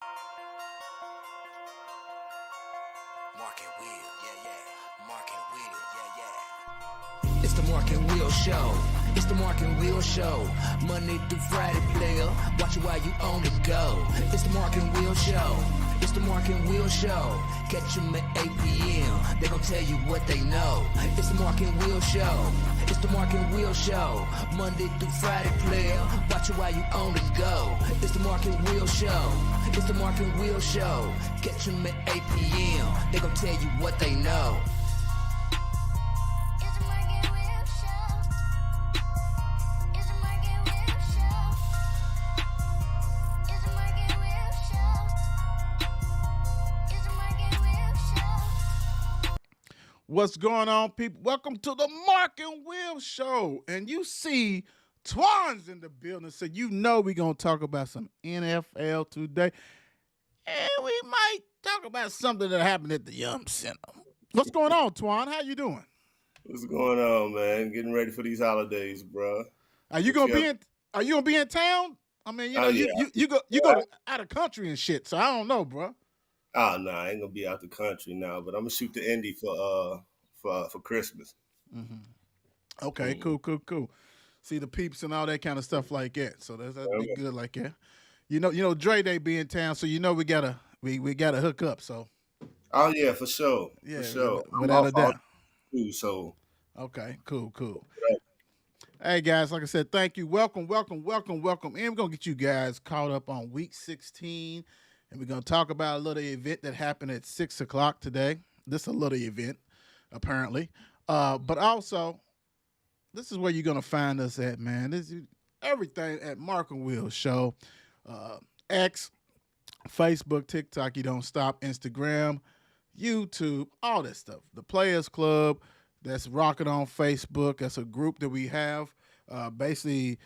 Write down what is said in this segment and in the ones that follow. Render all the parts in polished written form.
Mark and Will, yeah. Mark and Will, yeah. It's the Mark and Will Show. It's the Mark and Will Show. Monday through Friday, player. Watch it while you on the go. It's the Mark and Will Show. It's the Mark and Will Show. Catch them at 8 p.m. They gon' tell you what they know. It's the Mark and Will Show. It's the Mark and Will Show. Monday through Friday, player. Watch it while you on the go. It's the Mark and Will Show. It's the Mark and Will Show. Catch them at 8 p.m. They gon' tell you what they know. It's the Mark and Will Show. It's the Mark and Will Show. It's the Mark and Will Show. It's the Mark and Will Show. What's going on, people? Welcome to the Mark and Will Show. And you see Twan's in the building, so you know we're going to talk about some NFL today. And we might talk about something that happened at the Yum Center. What's going on, Twan? How you doing? What's going on, man? Getting ready for these holidays, bro. Are you gonna be in town? I mean, you know, Yeah. you go out of country and shit. So I don't know, bro. Oh no, I ain't gonna be out the country now, but I'm gonna shoot the Indy for Christmas. Okay, cool. See the peeps and all that kind of stuff like that. So that'd be good like that. You know, Dre Day be in town, so you know we gotta hook up. So Oh yeah, for sure. yeah, For sure. without a I'm off doubt. too, so Okay, cool. Hey guys, like I said, thank you. Welcome. And we're gonna get you guys caught up on week 16. And we're gonna talk about a little event that happened at 6:00 today. This is a little event, apparently. But also, this is where you're gonna find us at, man. This is everything at Mark and Will Show. X, Facebook, TikTok, you don't stop, Instagram, YouTube, all that stuff. The Players Club, that's rocking on Facebook. That's a group that we have, basically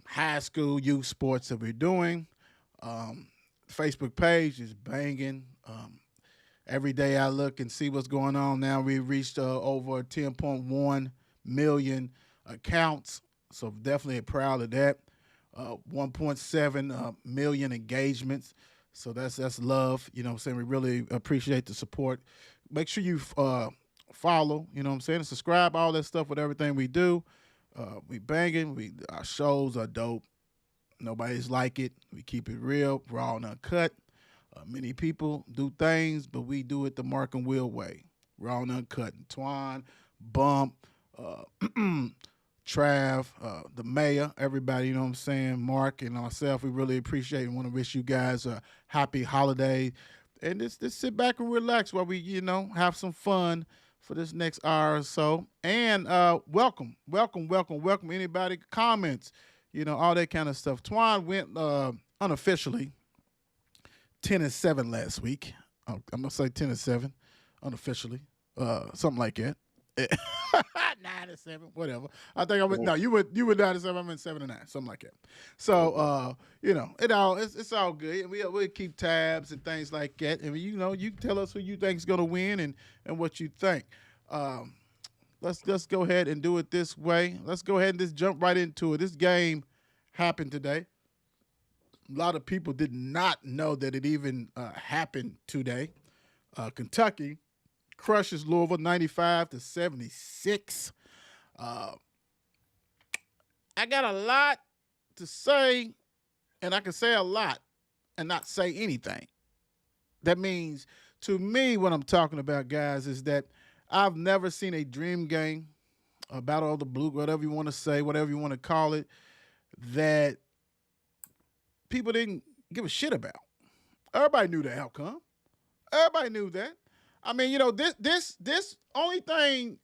high school youth sports that we're doing. Facebook page is banging. Every day I look and see what's going on. Now we've reached over 10.1 million accounts, so definitely proud of that. 1.7 million engagements. So that's love. You know what I'm saying? We really appreciate the support. Make sure you follow, you know what I'm saying, and subscribe, all that stuff with everything we do. We banging. Our shows are dope. Nobody's like it. We keep it real, raw and uncut. Many people do things, but we do it the Mark and Will way. Raw and uncut. And Twan, Bump, Trav, the mayor, everybody, you know what I'm saying, Mark and myself, we really appreciate and want to wish you guys a happy holiday. And just sit back and relax while we, you know, have some fun for this next hour or so. And welcome. Anybody, comments, you know, all that kind of stuff. Twan went unofficially 10-7 last week. I'm going to say 10-7 unofficially, something like that. 9-7, whatever. I think I went. No, you went 9-7. I went 7-9, something like that. So, you know, it's all good. And we'll keep tabs and things like that. And you know, you tell us who you think is gonna win and what you think. Let's go ahead and do it this way. Let's go ahead and just jump right into it. This game happened today. A lot of people did not know that it even happened today. Kentucky crushes Louisville 95-76. I got a lot to say, and I can say a lot and not say anything. That means, to me, what I'm talking about, guys, is that I've never seen a dream game, a battle of the blue, whatever you want to say, whatever you want to call it, that people didn't give a shit about. Everybody knew the outcome. Everybody knew that. I mean, you know, this only thing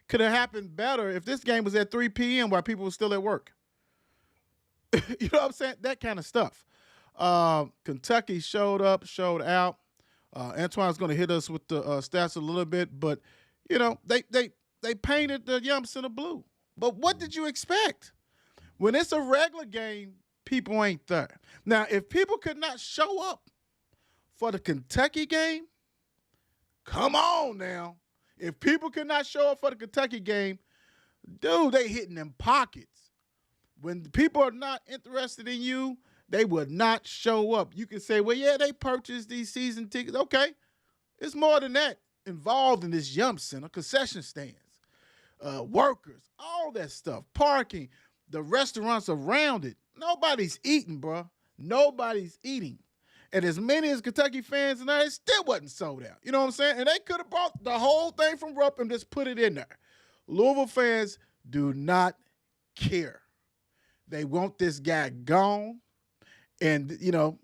could have happened better if this game was at 3 p.m. while people were still at work. You know what I'm saying? That kind of stuff. Kentucky showed up, showed out. Antwan's going to hit us with the stats a little bit, but, you know, they painted the Yum Center blue. But what did you expect? When it's a regular game, people ain't there. Now, if people could not show up for the Kentucky game, come on now. If people could not show up for the Kentucky game, dude, they hitting them pockets. When people are not interested in you, They would not show up. You can say, well, yeah, they purchased these season tickets. Okay. It's more than that involved in this Yum Center, concession stands, workers, all that stuff, parking, the restaurants around it. Nobody's eating, bro. Nobody's eating. And as many as Kentucky fans and it still wasn't sold out. You know what I'm saying? And they could have brought the whole thing from Rupp and just put it in there. Louisville fans do not care. They want this guy gone. And, you know,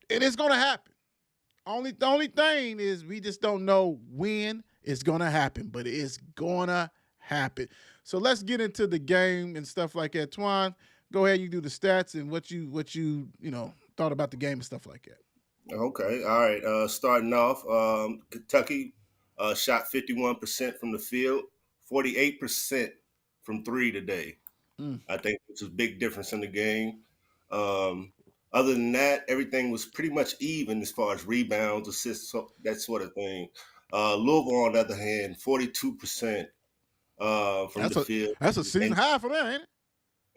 and it's going to happen. The only thing is we just don't know when it's going to happen, but it's going to happen. So let's get into the game and stuff like that. Antwan, go ahead, you do the stats and what you thought about the game and stuff like that. Okay, all right. Starting off, Kentucky shot 51% from the field, 48% from three today. I think it's a big difference in the game. Other than that, everything was pretty much even as far as rebounds, assists, that sort of thing. Louisville, on the other hand, 42% from the field. That's a season high for that, ain't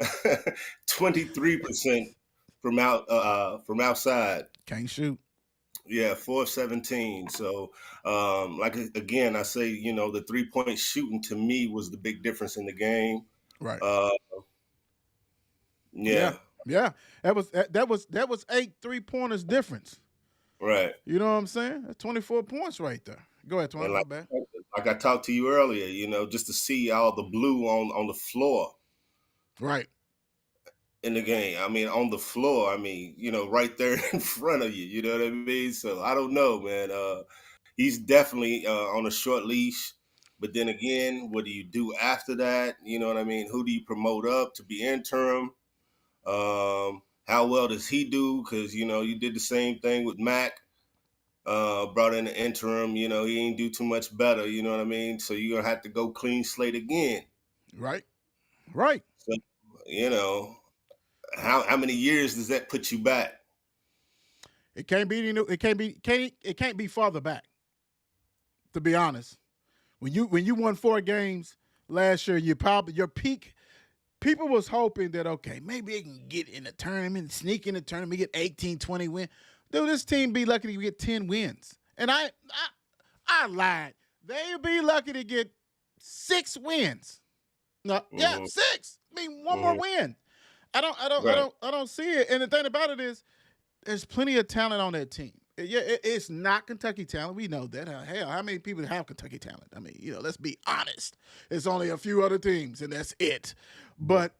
it? 23% from outside. Can't shoot. Yeah, 4 of 17. So, again, I say, the 3-point shooting to me was the big difference in the game. Right. Yeah. That was 8 3-pointers difference. Right. You know what I'm saying? That's 24 points right there. Go ahead, Twan. Like I talked to you earlier, just to see all the blue on the floor. Right. In the game. I mean, on the floor, right there in front of you. You know what I mean? So I don't know, man. He's definitely on a short leash. But then again, what do you do after that? You know what I mean? Who do you promote up to be interim? How well does he do? Because, you did the same thing with Mac. Brought in the interim. He ain't do too much better. You know what I mean? So you're going to have to go clean slate again. Right. So, how many years does that put you back? It can't be farther back. To be honest, when you won 4 games last year, your peak. People was hoping that maybe they can get in the tournament, sneak in the tournament, get 18, 20 wins. Dude, this team be lucky to get 10 wins, and I lied. They'd be lucky to get 6 wins. No, yeah, 6. I mean, one more win. I don't see it. And the thing about it is, there's plenty of talent on that team. Yeah, it's not Kentucky talent. We know that. Hell, how many people have Kentucky talent? I mean, let's be honest. It's only a few other teams, and that's it. But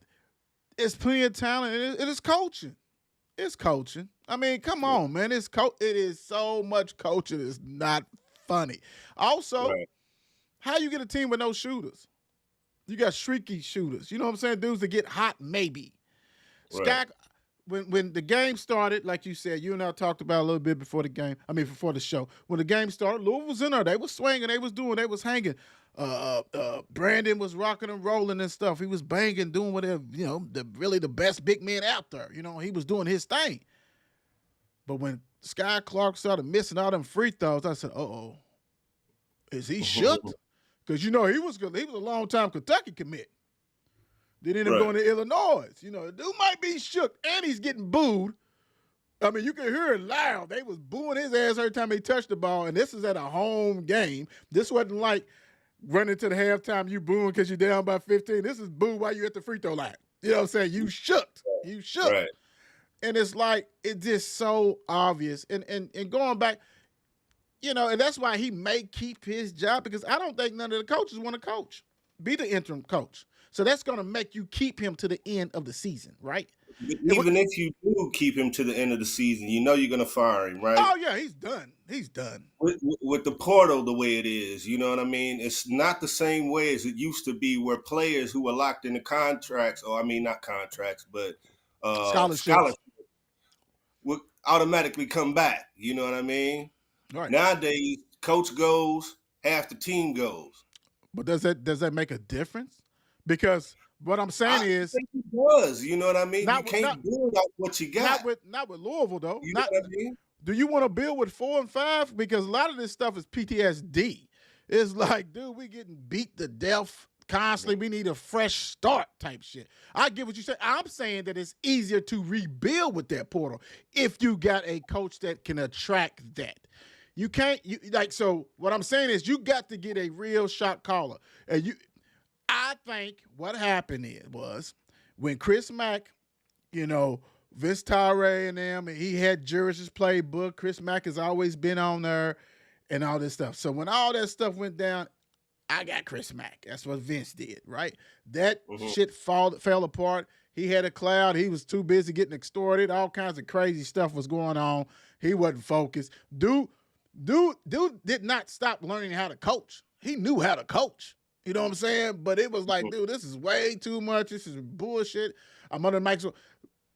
it's plenty of talent. It is coaching. It's coaching. I mean, come on, man. It is so much coaching. It's not funny. Also, how you get a team with no shooters? You got streaky shooters. You know what I'm saying? Dudes that get hot, maybe. Right. When the game started, like you said, you and I talked about a little bit before the game. Before the show. When the game started, Louisville was in there. They was swinging. They was hanging. Brandon was rocking and rolling and stuff. He was banging, doing whatever, the best big man out there. He was doing his thing. But when Sky Clark started missing all them free throws, I said, uh-oh. Is he shook? Because, he was a long-time Kentucky commit. Then ended up going to Illinois. The dude might be shook, and he's getting booed. I mean, you can hear it loud. They was booing his ass every time he touched the ball, and this is at a home game. This wasn't like running to the halftime, you booing because you're down by 15. This is boo while you're at the free throw line. You know what I'm saying? You shook. Right. And it's like, it's just so obvious. And going back, and that's why he may keep his job, because I don't think none of the coaches want to coach, be the interim coach. So that's going to make you keep him to the end of the season, right? Even if you do keep him to the end of the season, you're going to fire him, right? Oh, yeah, he's done. He's done. With the portal the way it is, you know what I mean? It's not the same way as it used to be, where players who were locked into contracts, not contracts, but scholarships would automatically come back. You know what I mean? Right. Nowadays, coach goes, half the team goes. But does that make a difference? Because what I'm saying is, think it does. You know what I mean? You can't build out what you got. Not with Louisville, though. You know what I mean? Do you want to build with 4 and 5? Because a lot of this stuff is PTSD. It's like, dude, we getting beat to death constantly we need a fresh start type shit. I get what you say. I'm saying that it's easier to rebuild with that portal if you got a coach that can attract that. You can't so what I'm saying is you got to get a real shot caller. And I think what happened was when Chris Mack, Vince Tyree and them, and he had Juris's playbook. Chris Mack has always been on there and all this stuff. So when all that stuff went down, I got Chris Mack. That's what Vince did, right? That shit fell apart. He had a cloud. He was too busy getting extorted. All kinds of crazy stuff was going on. He wasn't focused. Dude did not stop learning how to coach. He knew how to coach. You know what I'm saying? But it was like, dude, this is way too much. This is bullshit. I'm under Mike.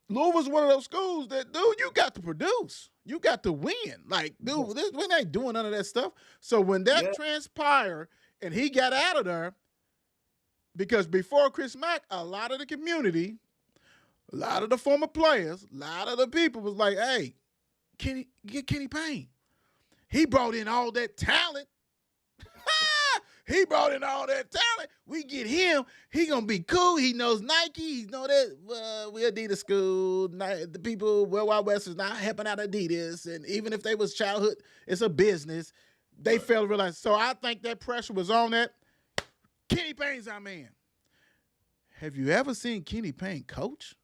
Louisville's one of those schools that, dude, you got to produce. You got to win. Like, dude, we ain't doing none of that stuff. So when that transpired and he got out of there, because before Chris Mack, a lot of the community, a lot of the former players, a lot of the people was like, hey, get Kenny Payne. He brought in all that talent. He brought in all that talent. We get him. He gonna be cool. He knows Nike. He know that we Adidas school. The people World Wide West is not helping out Adidas, and even if they was childhood, it's a business. They failed to realize. So I think that pressure was on that. Kenny Payne's our man. Have you ever seen Kenny Payne coach?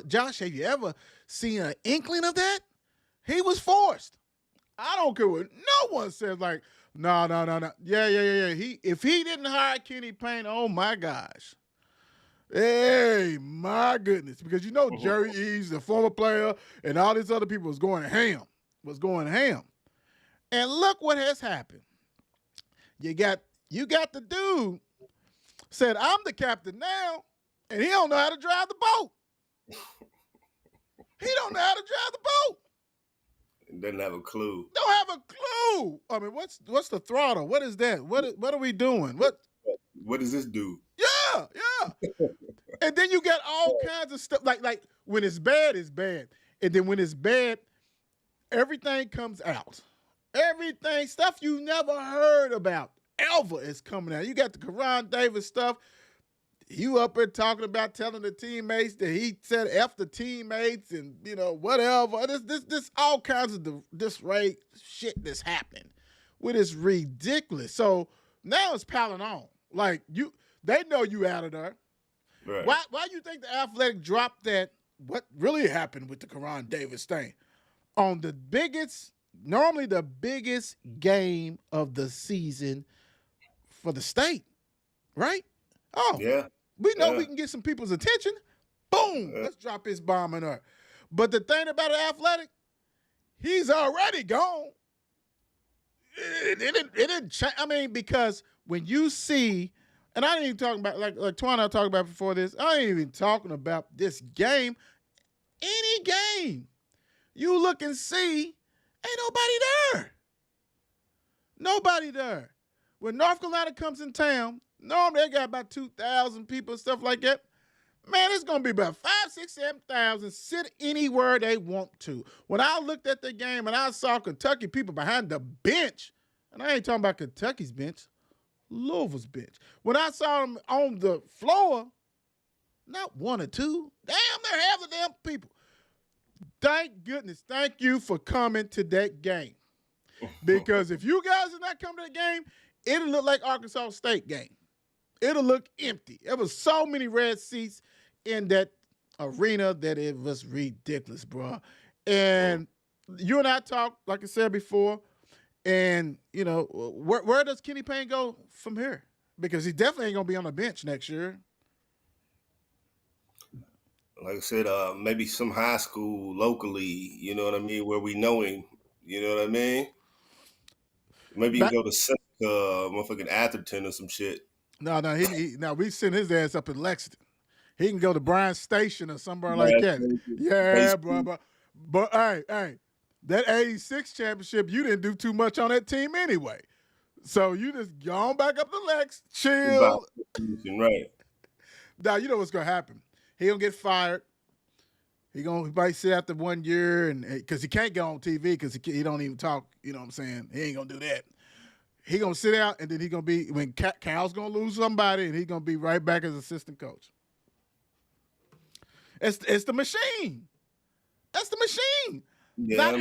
Josh? Have you ever seen an inkling of that? He was forced. I don't care what no one says. Like, no. Yeah. If he didn't hire Kenny Payne, oh my gosh. Hey, my goodness. Because Jerry Eves, the former player, and all these other people was going ham. And look what has happened. You got the dude said, I'm the captain now, and he don't know how to drive the boat. He don't know how to drive the boat. Doesn't have a clue. Don't have a clue. I mean, what's the throttle? What is that? What are we doing? What does this do? Yeah. And then you got all kinds of stuff. Like when it's bad, it's bad. And then when it's bad, everything comes out. Everything, stuff you never heard about ever is coming out. You got the Karan Davis stuff. You up there talking about telling the teammates that he said F the teammates and, whatever. This all kinds of this shit that's happened, which is ridiculous. So now it's piling on. Like, they know you out of there. Right. Why you think the Athletic dropped that? What really happened with the Karan Davis thing? On normally the biggest game of the season for the state, right? Oh, yeah. We know we can get some people's attention. Boom, let's drop his bomb in there. But the thing about an Athletic, he's already gone. It didn't change. I mean, because when you see, and I ain't even talking about, like Twan I talked about before this, I ain't even talking about this game. Any game, you look and see, ain't nobody there. When North Carolina comes in town, normally they got about 2,000 people and stuff like that. Man, it's going to be about 5, 6, 7,000 sit anywhere they want to. When I looked at the game and I saw Kentucky people behind the bench, and I ain't talking about Kentucky's bench, Louisville's bench. When I saw them on the floor, not one or two, damn, they're half the damn people. Thank goodness. Thank you for coming to that game. Because if you guys did not come to that game, it'll look like Arkansas State game. It'll look empty. There was so many red seats in that arena that it was ridiculous, bro. And you and I talked, like I said before, and, where does Kenny Payne go from here? Because he definitely ain't going to be on the bench next year. Like I said, maybe some high school locally, you know what I mean, where we know him, you know what I mean? Maybe you can go to motherfucking Atherton or some shit. No, we send his ass up in Lexington. He can go to Bryan Station or somewhere like that. Yeah, bro. But hey, that 86 championship, you didn't do too much on that team anyway. So you just go on back up to Lex, chill. Right. Now, you know what's going to happen. He going to get fired. He might sit after 1 year, and because he can't go on TV because he don't even talk, you know what I'm saying? He ain't going to do that. he gonna sit out, and then he gonna be when Cal's gonna lose somebody, and he's gonna be right back as assistant coach. It's the machine. That's the machine. Yeah, man.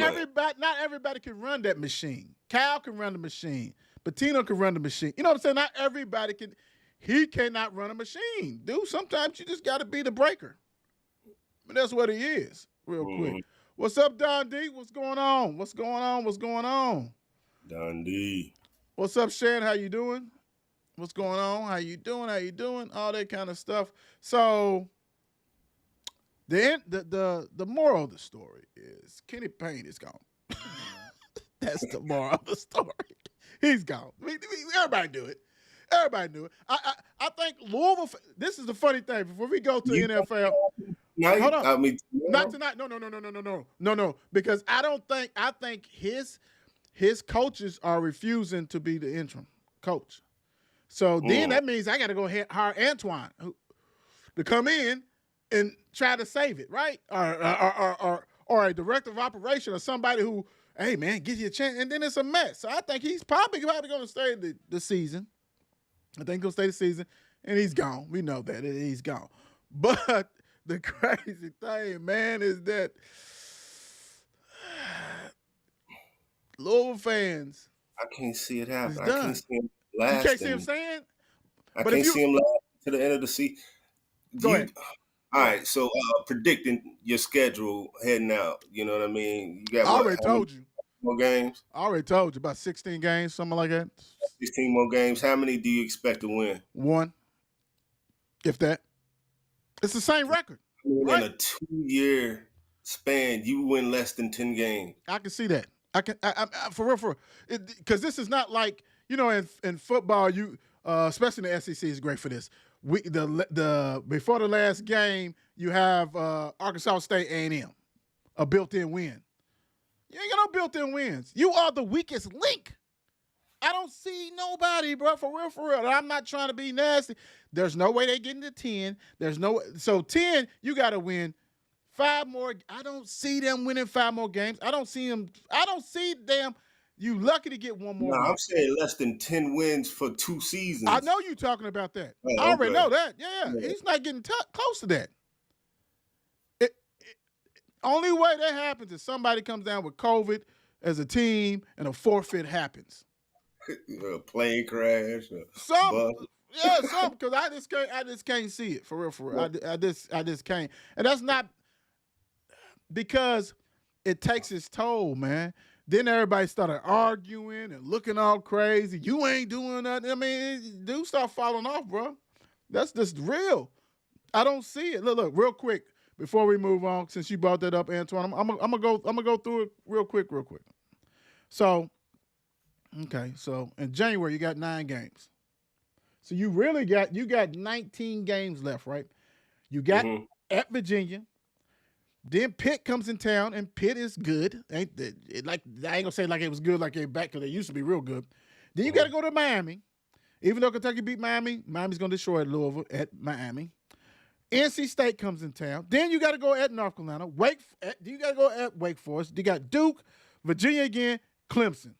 Not everybody can run that machine. Cal can run the machine. Patino can run the machine. You know what I'm saying? Not everybody can. He cannot run a machine, dude. Sometimes you just got to be the breaker. But that's what he is. Real quick. What's up, Don D? What's going on? What's going on? What's going on? Don D. What's up, Shan? How you doing? What's going on? How you doing? How you doing? All that kind of stuff. So the moral of the story is Kenny Payne is gone. That's the moral of the story. He's gone. Everybody knew it. Everybody knew it. I think Louisville. This is the funny thing. Before we go to NFL, hold on. I mean, not tonight. No. Because I think his coaches are refusing to be the interim coach. So then that means I got to go hire Antwan to come in and try to save it, right? Or a director of operation or somebody who, hey man, give you a chance, and then it's a mess. So I think he's probably going to stay the season. I think he'll stay the season, and he's gone. We know that he's gone. But the crazy thing, man, is that Louisville fans. I can't see it happen. I done. can't see him You lasting. can't see him saying? I can't see him lasting to the end of the season. Go ahead. All right, so predicting your schedule heading out, you know what I mean? You got I already told you. More games? I already told you, about 16 games, something like that. 16 more games. How many do you expect to win? 1, if that. It's the same record. I mean, right? In a 2-year span, you win less than 10 games. I can see that. I for real, because this is not like, you know, in football, you especially in the SEC is great for this. The before the last game, you have Arkansas State A&M, a built-in win. You ain't got no built-in wins. You are the weakest link. I don't see nobody, bro, for real. I'm not trying to be nasty. There's no way they get into 10. So 10, you got to win 5 more. I don't see them winning 5 more games. I don't see them. You lucky to get 1 more. No, I'm saying less than 10 wins for 2 seasons. I know you talking about that. Oh, I already okay. know that. Yeah. He's not getting close to that. Only way that happens is somebody comes down with COVID as a team and a forfeit happens. A plane crash. Some, because I just can't see it for real. I just can't, and that's not because it takes its toll, man. Then everybody started arguing and looking all crazy. You ain't doing nothing. I mean, dudes start falling off, bro. That's just real. I don't see it. Look, real quick. Before we move on, since you brought that up, Antwan, I'm gonna go through it real quick. So, okay, so in January you got 9 games. So you got 19 games left, right? You got at Virginia. Then Pitt comes in town, and Pitt is good. I ain't gonna say like it was good like they back because they used to be real good. Then you got to go to Miami. Even though Kentucky beat Miami, Miami's gonna destroy Louisville at Miami. NC State comes in town. Then you got to go at North Carolina. You got to go at Wake Forest. You got Duke, Virginia again, Clemson.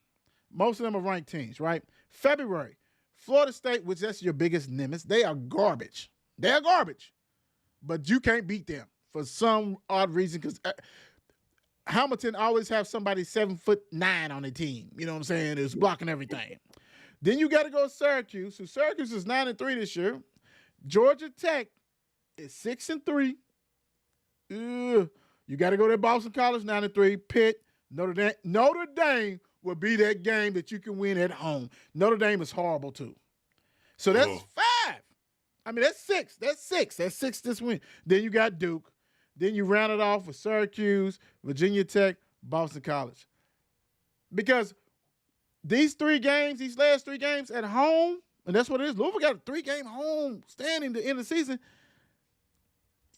Most of them are ranked teams, right? February, Florida State, which that's your biggest nemesis. They are garbage. But you can't beat them for some odd reason because Hamilton always have somebody 7'9" on the team. You know what I'm saying? It's blocking everything. Then you got to go to Syracuse. So Syracuse is 9-3 this year. Georgia Tech is 6-3. You got to go to Boston College, 9-3. Pitt, Notre Dame will be that game that you can win at home. Notre Dame is horrible too. So that's 5. I mean, that's 6. That's 6 this win. Then you got Duke. Then you round it off with Syracuse, Virginia Tech, Boston College. Because these last 3 games at home, and that's what it is. Louisville got a 3-game home standing to end the season.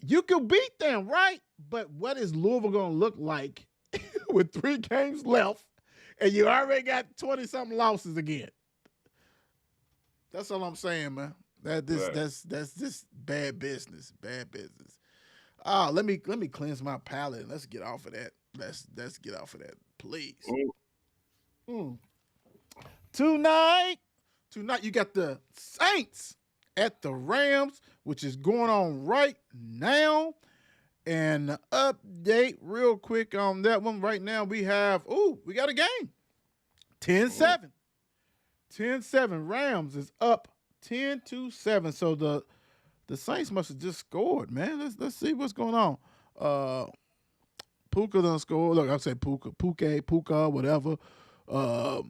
You could beat them, right? But what is Louisville going to look like with 3 games left and you already got 20-something losses again? That's all I'm saying, man. That's just bad business. Let me cleanse my palate and let's get off of that. Let's get off of that, please. Tonight, tonight you got the Saints at the Rams, which is going on right now. And update real quick on that one. Right now we got a game. 10-7. 10-7. Rams is up 10-7. So the Saints must have just scored, man. Let's see what's going on. Puka done scored. Look, I say Puka, whatever. Oh,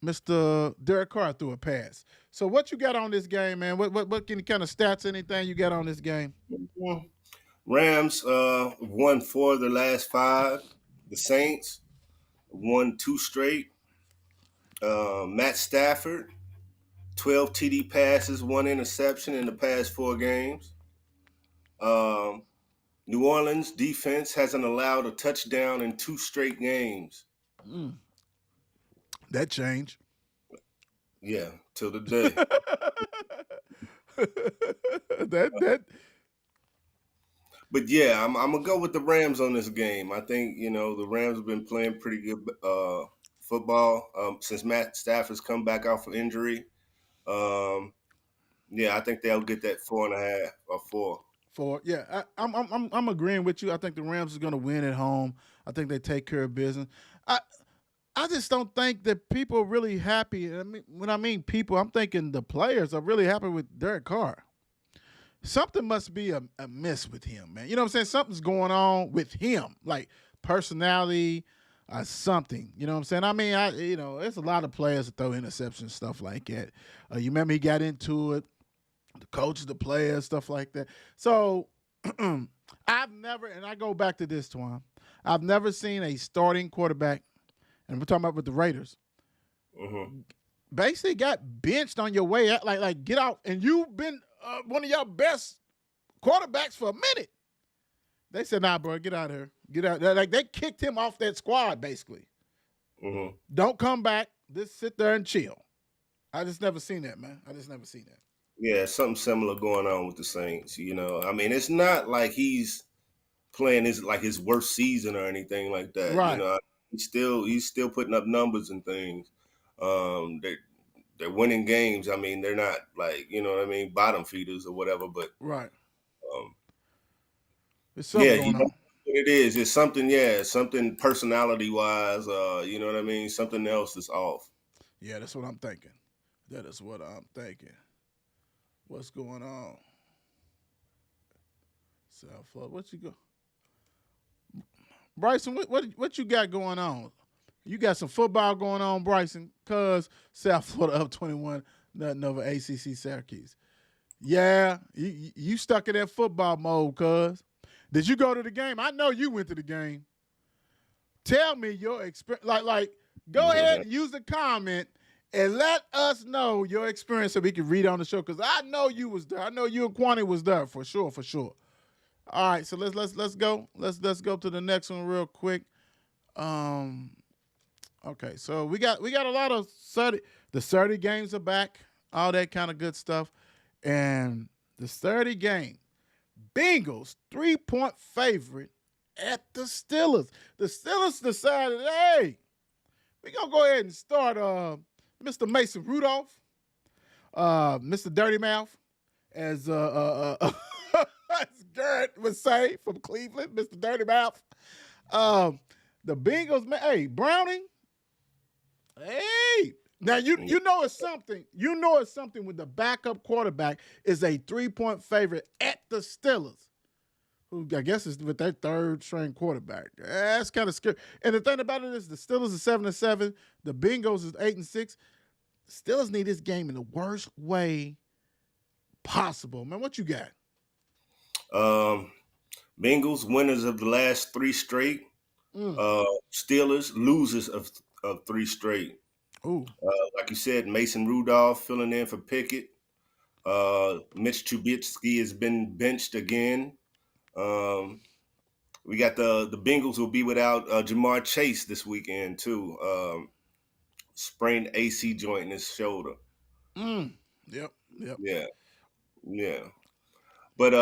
Mr. Derek Carr threw a pass. So what you got on this game, man? What any kind of stats, anything you got on this game? Rams won 4 of their last 5. The Saints won 2 straight. Matt Stafford, 12 TD passes, 1 interception in the past 4 games. New Orleans defense hasn't allowed a touchdown in 2 straight games. That changed. Yeah, till the day. that But yeah, I'm gonna go with the Rams on this game. I think the Rams have been playing pretty good football since Matt Stafford's come back off of injury. Yeah, I think they'll get that 4.5 or 4. I'm agreeing with you. I think the Rams is going to win at home. I think they take care of business. I just don't think that people are really happy. I mean, when I mean people, I'm thinking the players are really happy with Derek Carr. Something must be amiss with him, man. You know what I'm saying? Something's going on with him, like personality, something. You know what I'm saying? I mean, there's a lot of players that throw interceptions, stuff like that. You remember he got into it, the coaches, the players, stuff like that. So I've never, and I go back to this, Twan, I've never seen a starting quarterback, and we're talking about with the Raiders, basically got benched on your way out, like get out, and you've been one of your best quarterbacks for a minute. They said, "Nah, bro, get out of here. Get out." Like they kicked him off that squad, basically. Don't come back. Just sit there and chill. I just never seen that, man. I just never seen that. Yeah, something similar going on with the Saints. I mean, it's not like he's playing his worst season or anything like that. Right. He's still putting up numbers and things. They're winning games. I mean, they're not like bottom feeders or whatever. But right, there's something going on. It is. It's something. Yeah, something personality wise. You know what I mean. Something else is off. Yeah, that's what I'm thinking. That is what I'm thinking. What's going on? South Florida. What you go? Bryson, what you got going on? You got some football going on, Bryson, cuz South Florida up 21, nothing over ACC Syracuse. Yeah, you stuck in that football mode, cuz. Did you go to the game? I know you went to the game. Tell me your experience. Like, go ahead and use the comment and let us know your experience so we can read on the show, because I know you was there. I know you and Kwani was there for sure. All right, so let's go. Let's go to the next one real quick. Okay, so we got a lot of the 30 games are back, all that kind of good stuff. And the 30 game, Bengals 3-point favorite at the Steelers. The Steelers decided, hey, we're gonna go ahead and start Mr. Mason Rudolph, Mr. Dirty Mouth, as as Garrett would say from Cleveland, Mr. Dirty Mouth. The Bengals, man, hey, Browning. Hey, now you know it's something. You know it's something when the backup quarterback is a 3-point favorite at the Steelers, who I guess is with their third string quarterback. That's kind of scary. And the thing about it is, the Steelers is 7-7. The Bengals is 8-6. The Steelers need this game in the worst way possible. Man, what you got? Bengals winners of the last 3 straight. Steelers losers of 3 straight. Ooh. Like you said, Mason Rudolph filling in for Pickett. Mitch Trubisky has been benched again. We got the Bengals will be without Jamar Chase this weekend too. Sprained AC joint in his shoulder. Yep. Yeah. But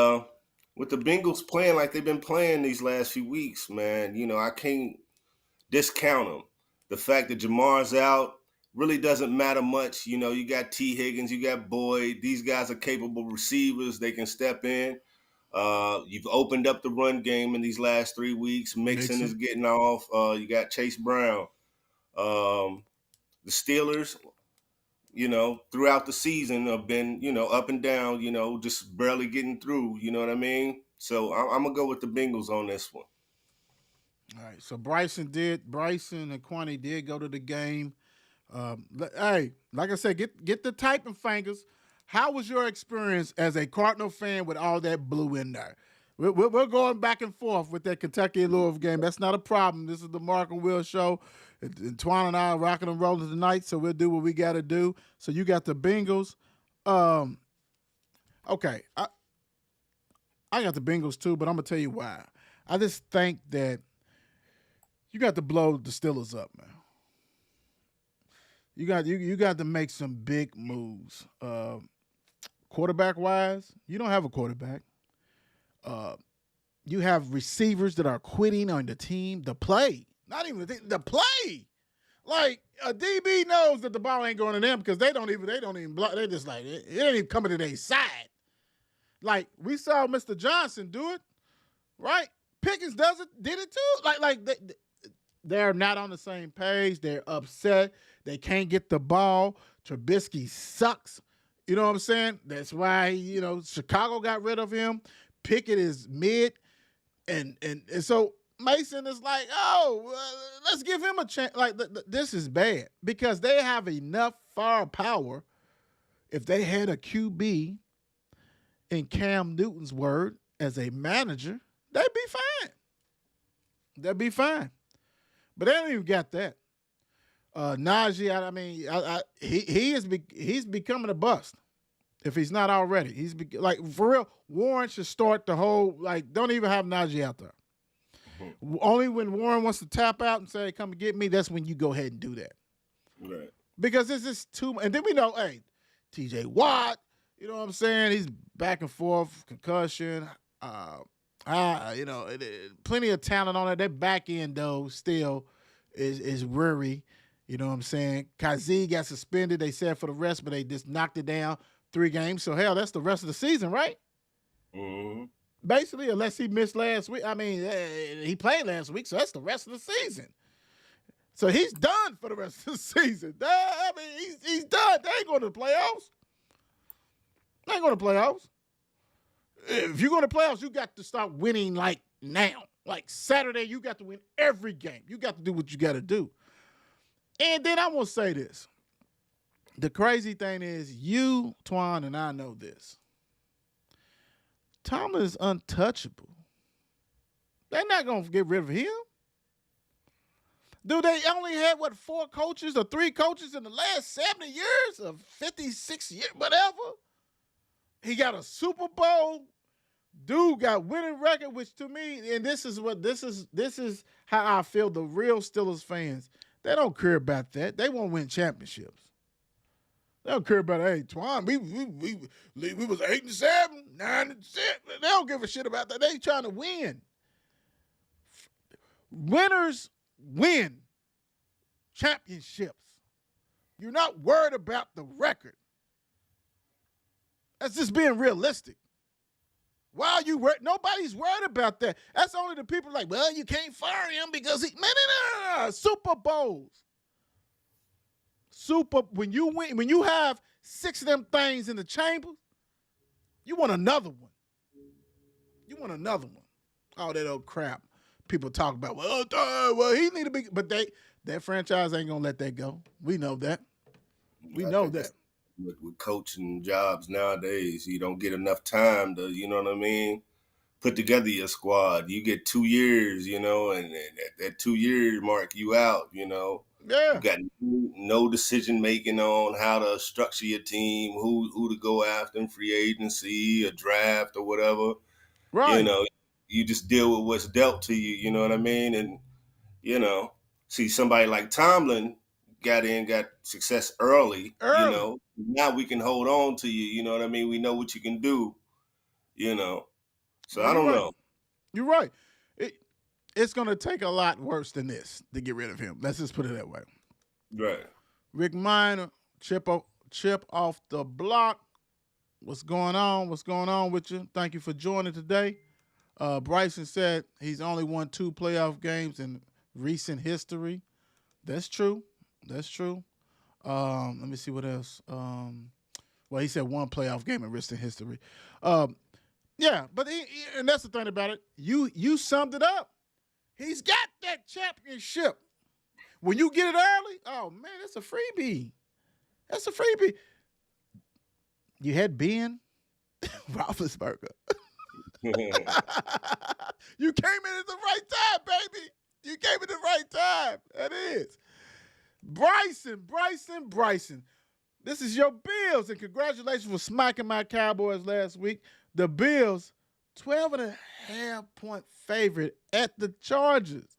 with the Bengals playing like they've been playing these last few weeks, man, I can't discount them. The fact that Jamar's out, really doesn't matter much. You know, you got T. Higgins, you got Boyd. These guys are capable receivers. They can step in. You've opened up the run game in these last 3 weeks. Mixon is Mixon. getting off. You got Chase Brown. Um, the Steelers, throughout the season have been, up and down, just barely getting through. You know what I mean? So I'm gonna go with the Bengals on this one. All right. So Bryson and Quani did go to the game. Hey, like I said, get the typing fingers. How was your experience as a Cardinal fan with all that blue in there? We're going back and forth with that Kentucky and Louisville game. That's not a problem. This is the Mark and Will show. And Twan and I are rocking and rolling tonight, so we'll do what we got to do. So you got the Bengals. Okay, I got the Bengals too, but I'm gonna tell you why. I just think that you got to blow the Steelers up, man. You got to make some big moves. Quarterback wise, you don't have a quarterback. You have receivers that are quitting on the team. The play, not even the play. Like a DB knows that the ball ain't going to them because they don't even block. They just like it ain't even coming to their side. Like we saw Mr. Johnson do it, right? Pickens did it too. They're not on the same page. They're upset. They can't get the ball. Trubisky sucks. You know what I'm saying? That's why, Chicago got rid of him. Pickett is mid. And so Mason is like, let's give him a chance. Like, this is bad because they have enough firepower. If they had a QB in Cam Newton's word as a manager, they'd be fine. They'd be fine. But they don't even got that. Najee, I mean, he's becoming a bust if he's not already. He's like for real. Warren should start the whole don't even have Najee out there. Mm-hmm. Only when Warren wants to tap out and say, "Come and get me," that's when you go ahead and do that. Right. Because this is too. And then we know, hey, T.J. Watt. You know what I'm saying? He's back and forth, concussion. Plenty of talent on it. That back end though still is weary. You know what I'm saying? Kazee got suspended. They said for the rest, but they just knocked it down 3 games. So hell, that's the rest of the season, right? Mm-hmm. Basically, unless he missed last week. I mean, he played last week, so that's the rest of the season. So he's done for the rest of the season. I mean, he's done. They ain't going to the playoffs. They ain't going to playoffs. If you're going to playoffs, you got to start winning now. Like Saturday, you got to win every game. You got to do what you got to do. And then I want to say this. The crazy thing is you, Twan, and I know this. Tomlin is untouchable. They're not going to get rid of him. Do they only had, 4 coaches or 3 coaches in the last 70 years or 56 years, whatever? He got a Super Bowl. Dude got winning record, which to me, and this is how I feel the real Steelers fans. They don't care about that. They won't win championships. They don't care about, hey, Twan, we was 8-7, 9-7. They don't give a shit about that. They trying to win. Winners win championships. You're not worried about the record. That's just being realistic. Why are you worried? Nobody's worried about that. That's only the people like, well, you can't fire him because he, no. Super Bowls. When you win, when you have 6 of them things in the chamber, you want another one. You want another one. All that old crap people talk about. Well, he need to be, but that franchise ain't gonna let that go. We know that. We know that. With coaching jobs nowadays, you don't get enough time to, you know what I mean, put together your squad. You get 2 years, and at that 2-year mark, you out, Yeah. You got no decision making on how to structure your team, who to go after in free agency, a draft or whatever. Right. You just deal with what's dealt to you, you know what I mean? And, see somebody like Tomlin got success early. Now we can hold on to you, you know what I mean? We know what you can do, So I don't know. You're right. It's going to take a lot worse than this to get rid of him. Let's just put it that way. Right. Rick Miner, chip off the block. What's going on? What's going on with you? Thank you for joining today. Bryson said he's only won 2 playoff games in recent history. That's true. That's true. Let me see what else. Well, he said 1 playoff game in recent history. Yeah, but and that's the thing about it. You summed it up. He's got that championship. When you get it early, oh man, that's a freebie. That's a freebie. You had Ben Roethlisberger. You came in at the right time, baby. You came at the right time. That is. Bryson. This is your Bills, and congratulations for smacking my Cowboys last week. The Bills, 12.5-point favorite at the Chargers.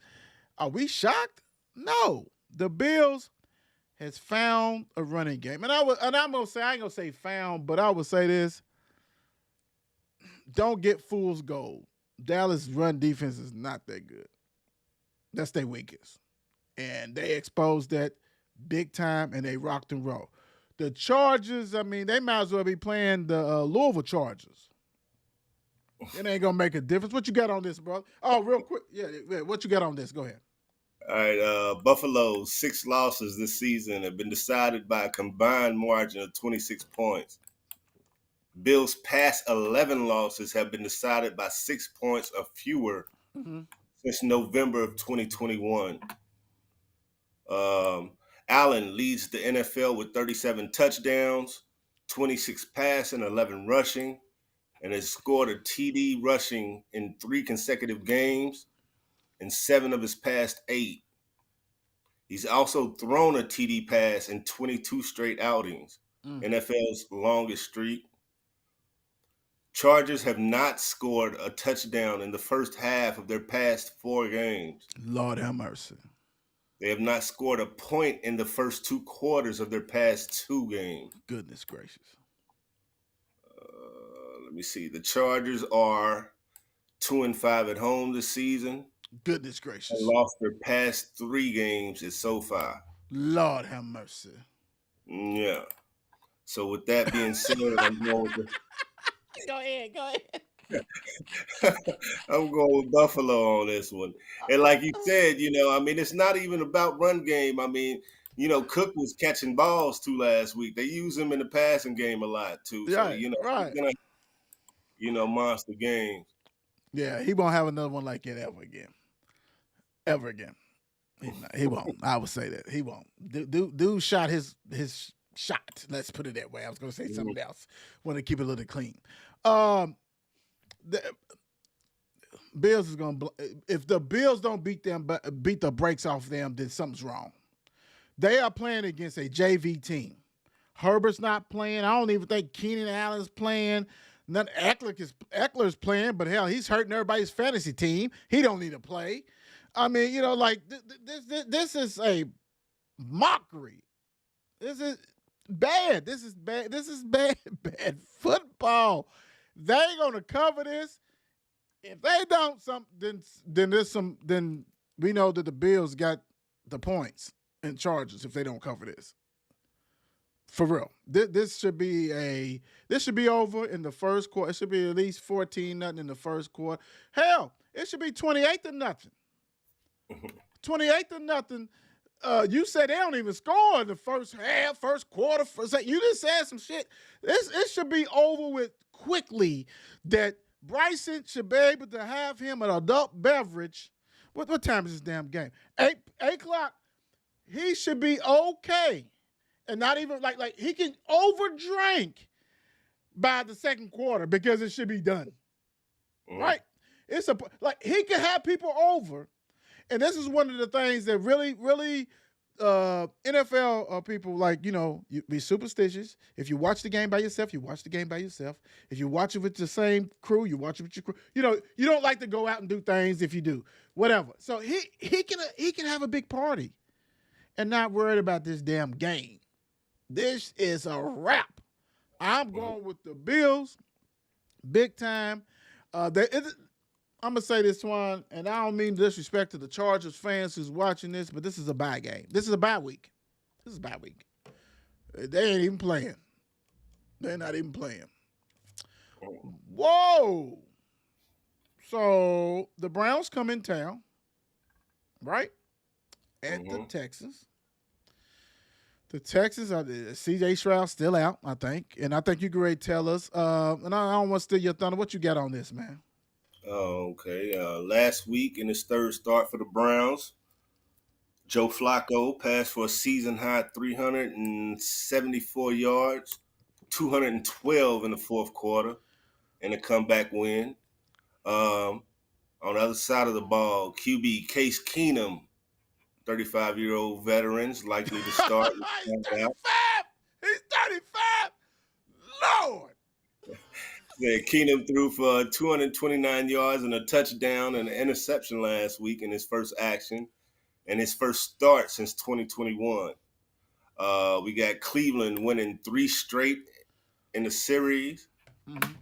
Are we shocked? No. The Bills has found a running game. And I'm gonna say, I ain't gonna say found, but I would say this. Don't get fool's gold. Dallas' run defense is not that good. That's their weakest. And they exposed that big time, and they rocked and roll. The Chargers, I mean, they might as well be playing the Louisville Chargers. It ain't going to make a difference. What you got on this, bro? Oh, real quick. Yeah, what you got on this? Go ahead. All right, Buffalo's 6 losses this season have been decided by a combined margin of 26 points. Bills' past 11 losses have been decided by 6 points or fewer since November of 2021. Allen leads the NFL with 37 touchdowns, 26 passing, 11 rushing, and has scored a TD rushing in 3 consecutive games in 7 of his past 8. He's also thrown a TD pass in 22 straight outings, NFL's longest streak. Chargers have not scored a touchdown in the first half of their past 4 games. Lord have mercy. They have not scored a point in the first 2 quarters of their past 2 games. Goodness gracious. Let me see. The Chargers are 2-5 at home this season. Goodness gracious. They lost their past 3 games at SoFi. Lord have mercy. Yeah. So with that being said, I'm going with Go ahead. I'm going with Buffalo on this one. And like you said, I mean, it's not even about run game. I mean, Cook was catching balls too last week. They use him in the passing game a lot too. So, Right, he's right. gonna, monster games. Yeah, he won't have another one like it ever again. He won't. I would say that he won't. Dude shot his shot. Let's put it that way. I was going to say something else. Want to keep it a little clean. The Bills is going to. If the Bills don't beat the brakes off them, then something's wrong. They are playing against a JV team. Herbert's not playing. I don't even think Keenan Allen's playing. None Eckler's playing, but hell, he's hurting everybody's fantasy team. He don't need to play. I mean, this is a mockery. This is bad. This is bad. This is bad football. They ain't gonna cover this. If they don't, then we know that the Bills got the points and charges if they don't cover this. For real, this should be over in the first quarter. It should be at least 14-0 in the first quarter. Hell, it should be 28-0. 28-0. You said they don't even score in the first half, first quarter. You just said some shit. It should be over with quickly. That Bryson should be able to have him an adult beverage. What time is this damn game? 8 o'clock. He should be okay. And not even like he can overdrink by the second quarter because it should be done. Right? It's he can have people over. And this is one of the things that really, really NFL people you be superstitious. If you watch the game by yourself, you watch the game by yourself. If you watch it with the same crew, you watch it with your crew. You don't like to go out and do things if you do. Whatever. So he can have a big party and not worried about this damn game. This is a wrap. I'm going with the Bills, big time. I'm going to say this one, and I don't mean disrespect to the Chargers fans who's watching this, but this is a bye game. This is a bye week. This is bye week. They ain't even playing. They're not even playing. Whoa. So the Browns come in town, right? At the Mm-hmm. Texans. The Texans are CJ Stroud still out, I think. And I think you can already tell us. And I don't want to steal your thunder. What you got on this, man? Okay. Last week in his third start for the Browns, Joe Flacco passed for a season high 374 yards, 212 in the fourth quarter, and a comeback win. On the other side of the ball, QB Case Keenum, 35-year-old veterans, likely to start. He's 35. He's 35. Lord. Yeah, Keenum threw for 229 yards and a touchdown and an interception last week in his first action and his first start since 2021. We got Cleveland winning 3 straight in the series. Mhm.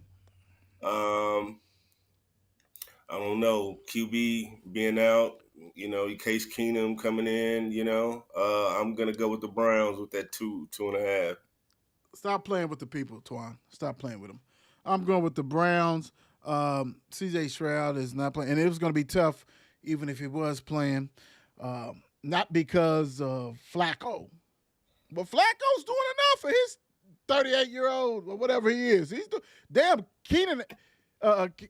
I don't know, QB being out, Case Keenum coming in, I'm gonna go with the Browns with that 2.5. Stop playing with the people, Twan. Stop playing with them. I'm going with the Browns. CJ Stroud is not playing. And it was going to be tough even if he was playing. Not because of Flacco. But Flacco's doing enough for his 38-year-old or whatever he is. Damn, Keenan,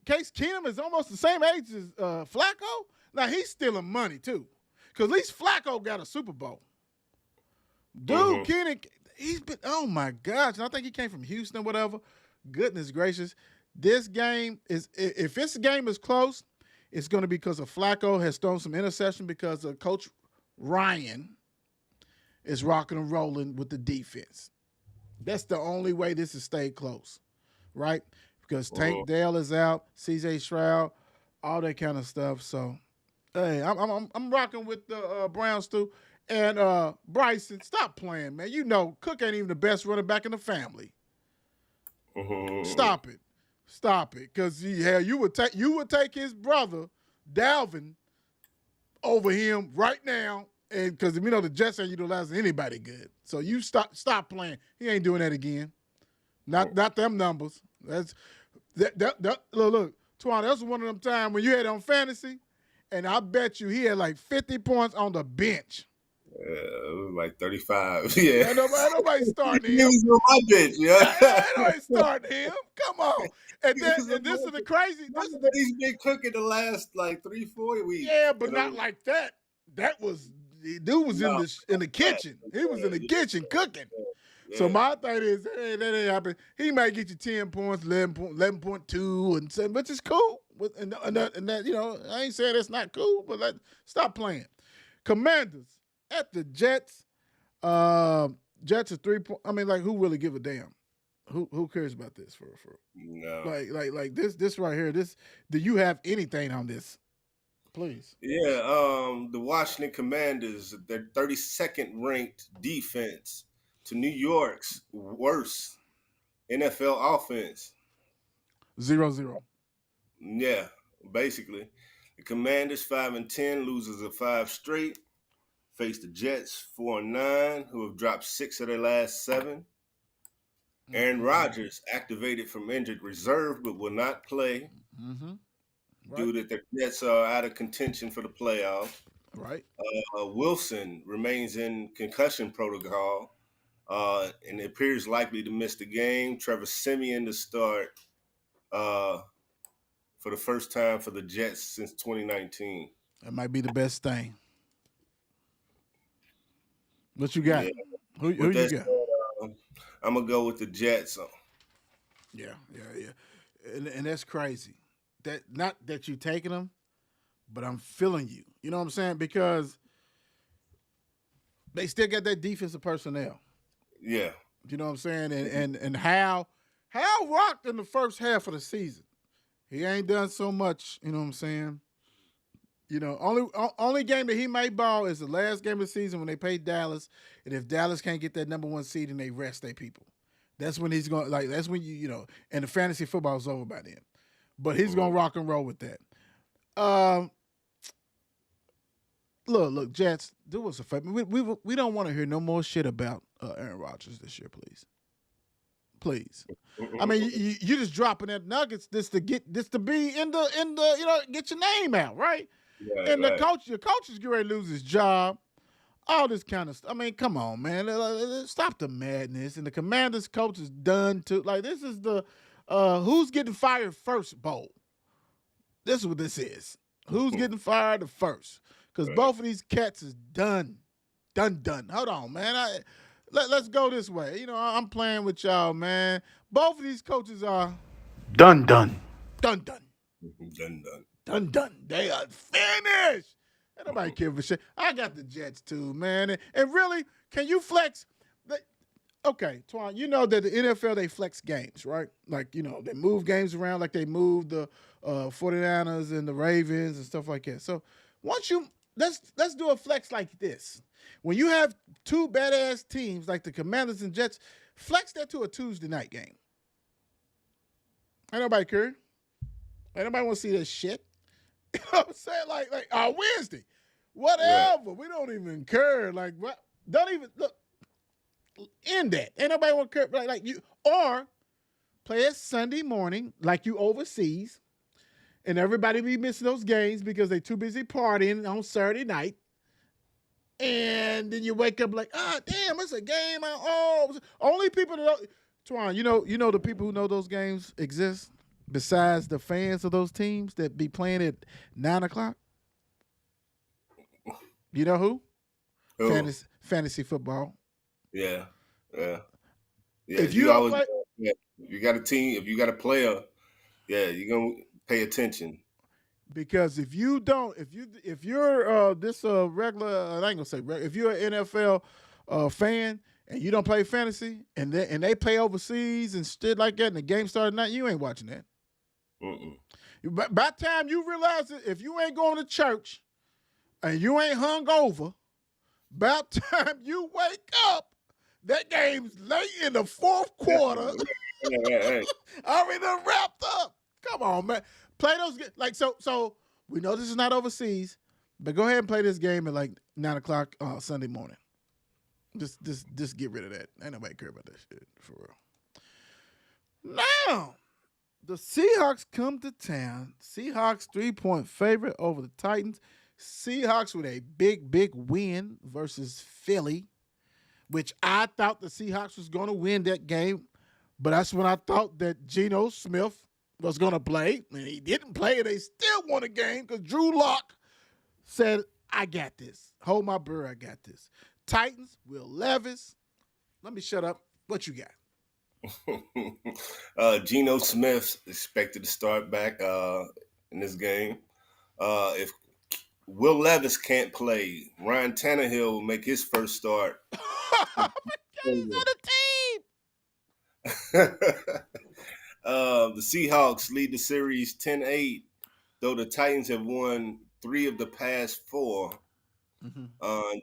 Case Keenum is almost the same age as Flacco. Now, he's stealing money, too. Because at least Flacco got a Super Bowl. Dude, Keenan, he's been, oh my gosh. And I think he came from Houston or whatever. Goodness gracious. This game is, if this game is close, it's going to be because of Flacco has thrown some interception because of Coach Ryan is rocking and rolling with the defense. That's the only way this has stayed close, right? Because Tank Dell is out, CJ Stroud, all that kind of stuff. So, hey, I'm rocking with the Browns too. And Bryson, stop playing, man. You know, Cook ain't even the best running back in the family. Stop it, because you would take his brother Dalvin over him right now, and because we know the Jets ain't utilizing anybody good. So you stop playing. He ain't doing that again. Not them numbers. That's look, Twan. That's one of them times when you had on fantasy, and I bet you he had like 50 points on the bench. It was like 35. Yeah. Ain't nobody starting He him. was on my bench, yeah. Ain't nobody starting him. Come on. And this is the crazy. He's been cooking the last like 3-4 weeks. Yeah, but not like that. That was the dude was in the kitchen. He was in the kitchen cooking. Yeah. So my thing is, hey, that ain't happen. He might get you 10 points, 11.2, and 7, which is cool. And that, you know, I ain't saying it's not cool, but stop playing. Commanders at the Jets. Jets are 3 point. I mean, like, who really give a damn? Who cares about this for No. like this right here? This, do you have anything on this? Please. Yeah, the Washington Commanders, their 32nd ranked defense to New York's worst NFL offense. 0-0. Yeah, basically. The Commanders 5-10, losers of 5 straight. Face the Jets 4-9, who have dropped 6 of their last 7. Aaron Rodgers activated from injured reserve, but will not play due to the Jets are out of contention for the playoffs. Right. Wilson remains in concussion protocol and appears likely to miss the game. Trevor Siemian to start for the first time for the Jets since 2019. That might be the best thing. What you got? Yeah. Who you got? Said, I'm gonna go with the Jets. Yeah. And that's crazy. That not that you taking them, but I'm feeling you. You know what I'm saying? Because they still got that defensive personnel. Yeah. You know what I'm saying? And Hal rocked in the first half of the season. He ain't done so much, you know what I'm saying? You know, only game that he may ball is the last game of the season when they play Dallas. And if Dallas can't get that number 1 seed and they rest their people. That's when he's going, like, that's when you know, and the fantasy football is over by then. But he's going to rock and roll with that. look, Jets, do us a favor. We don't want to hear no more shit about Aaron Rodgers this year, please. Please. I mean, you just dropping that nuggets just to be in the get your name out, right? Right, And right. your coach is getting ready to lose his job. All this kind of stuff. I mean, come on, man. Stop the madness. And the Commanders coach is done too. Like, this is the who's getting fired first bowl. This is what this is. Who's getting fired the first? Because Right. both of these cats is done. Done. Hold on, man. Let's go this way. I'm playing with y'all, man. Both of these coaches are done. Done, done. Done. They are finished. Ain't nobody care for shit. I got the Jets too, man. And really, can you flex? Okay, Twan, you know that the NFL, they flex games, right? Like, they move games around like they moved the 49ers and the Ravens and stuff like that. So let's do a flex like this. When you have two badass teams like the Commanders and Jets, flex that to a Tuesday night game. Ain't nobody care. Ain't nobody want to see that shit. You know what I'm saying? Like Wednesday. Whatever. Right. We don't even care. Like, what? Don't even look. End that. Ain't nobody want to care like you. Or play it Sunday morning like you overseas, and everybody be missing those games because they too busy partying on Saturday night. And then you wake up like, damn, it's a game. Only people that don't. Twan, you know the people who know those games exist besides the fans of those teams that be playing at 9:00. You know who? Fantasy football. Yeah. If you always, if you got a team, if you got a player, you're gonna pay attention. Because if you're this regular, I ain't gonna say regular, if you're an NFL fan and you don't play fantasy and they play overseas and shit like that, and the game started night, you ain't watching that. By the time you realize it, if you ain't going to church and you ain't hung over, by the time you wake up, that game's late in the fourth quarter. Already done wrapped up. Come on, man. Play those like so. We know this is not overseas, but go ahead and play this game at like 9:00 Sunday morning. Just get rid of that. Ain't nobody care about that shit for real. Now, the Seahawks come to town. Seahawks 3-point favorite over the Titans. Seahawks with a big win versus Philly, which I thought the Seahawks was going to win that game, but that's when I thought that Geno Smith was going to play, and he didn't play, and they still won the game because Drew Lock said, I got this. Hold my burr, I got this. Titans, Will Levis. Let me shut up. What you got? Geno Smith's expected to start back in this game. If Will Levis can't play, Ryan Tannehill will make his first start. He's on the team. The Seahawks lead the series 10-8, though the Titans have won 3 of the past 4.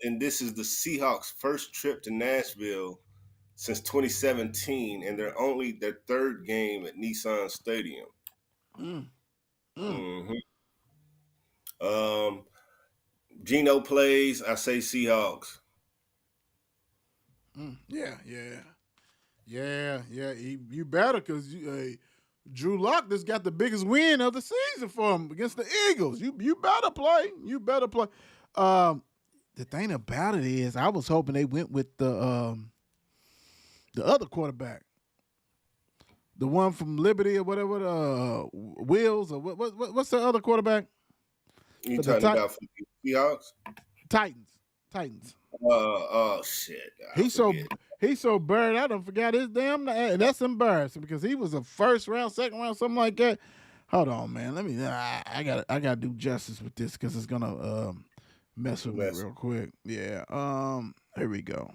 And this is the Seahawks' first trip to Nashville since 2017, and they're only their 3rd game at Nissan Stadium. Geno plays, I say Seahawks. Yeah. You better, because Drew Lock just got the biggest win of the season for him against the Eagles. You better play. The thing about it is, I was hoping they went with the other quarterback, the one from Liberty or whatever, Wills or what's the other quarterback? You talking about Seahawks? Titans. Oh shit! He's so buried. I don't forget his damn name, and that's embarrassing because he was a first round, second round, something like that. Hold on, man. Let me. I gotta do justice with this because it's gonna mess with me real quick. Yeah. Here we go.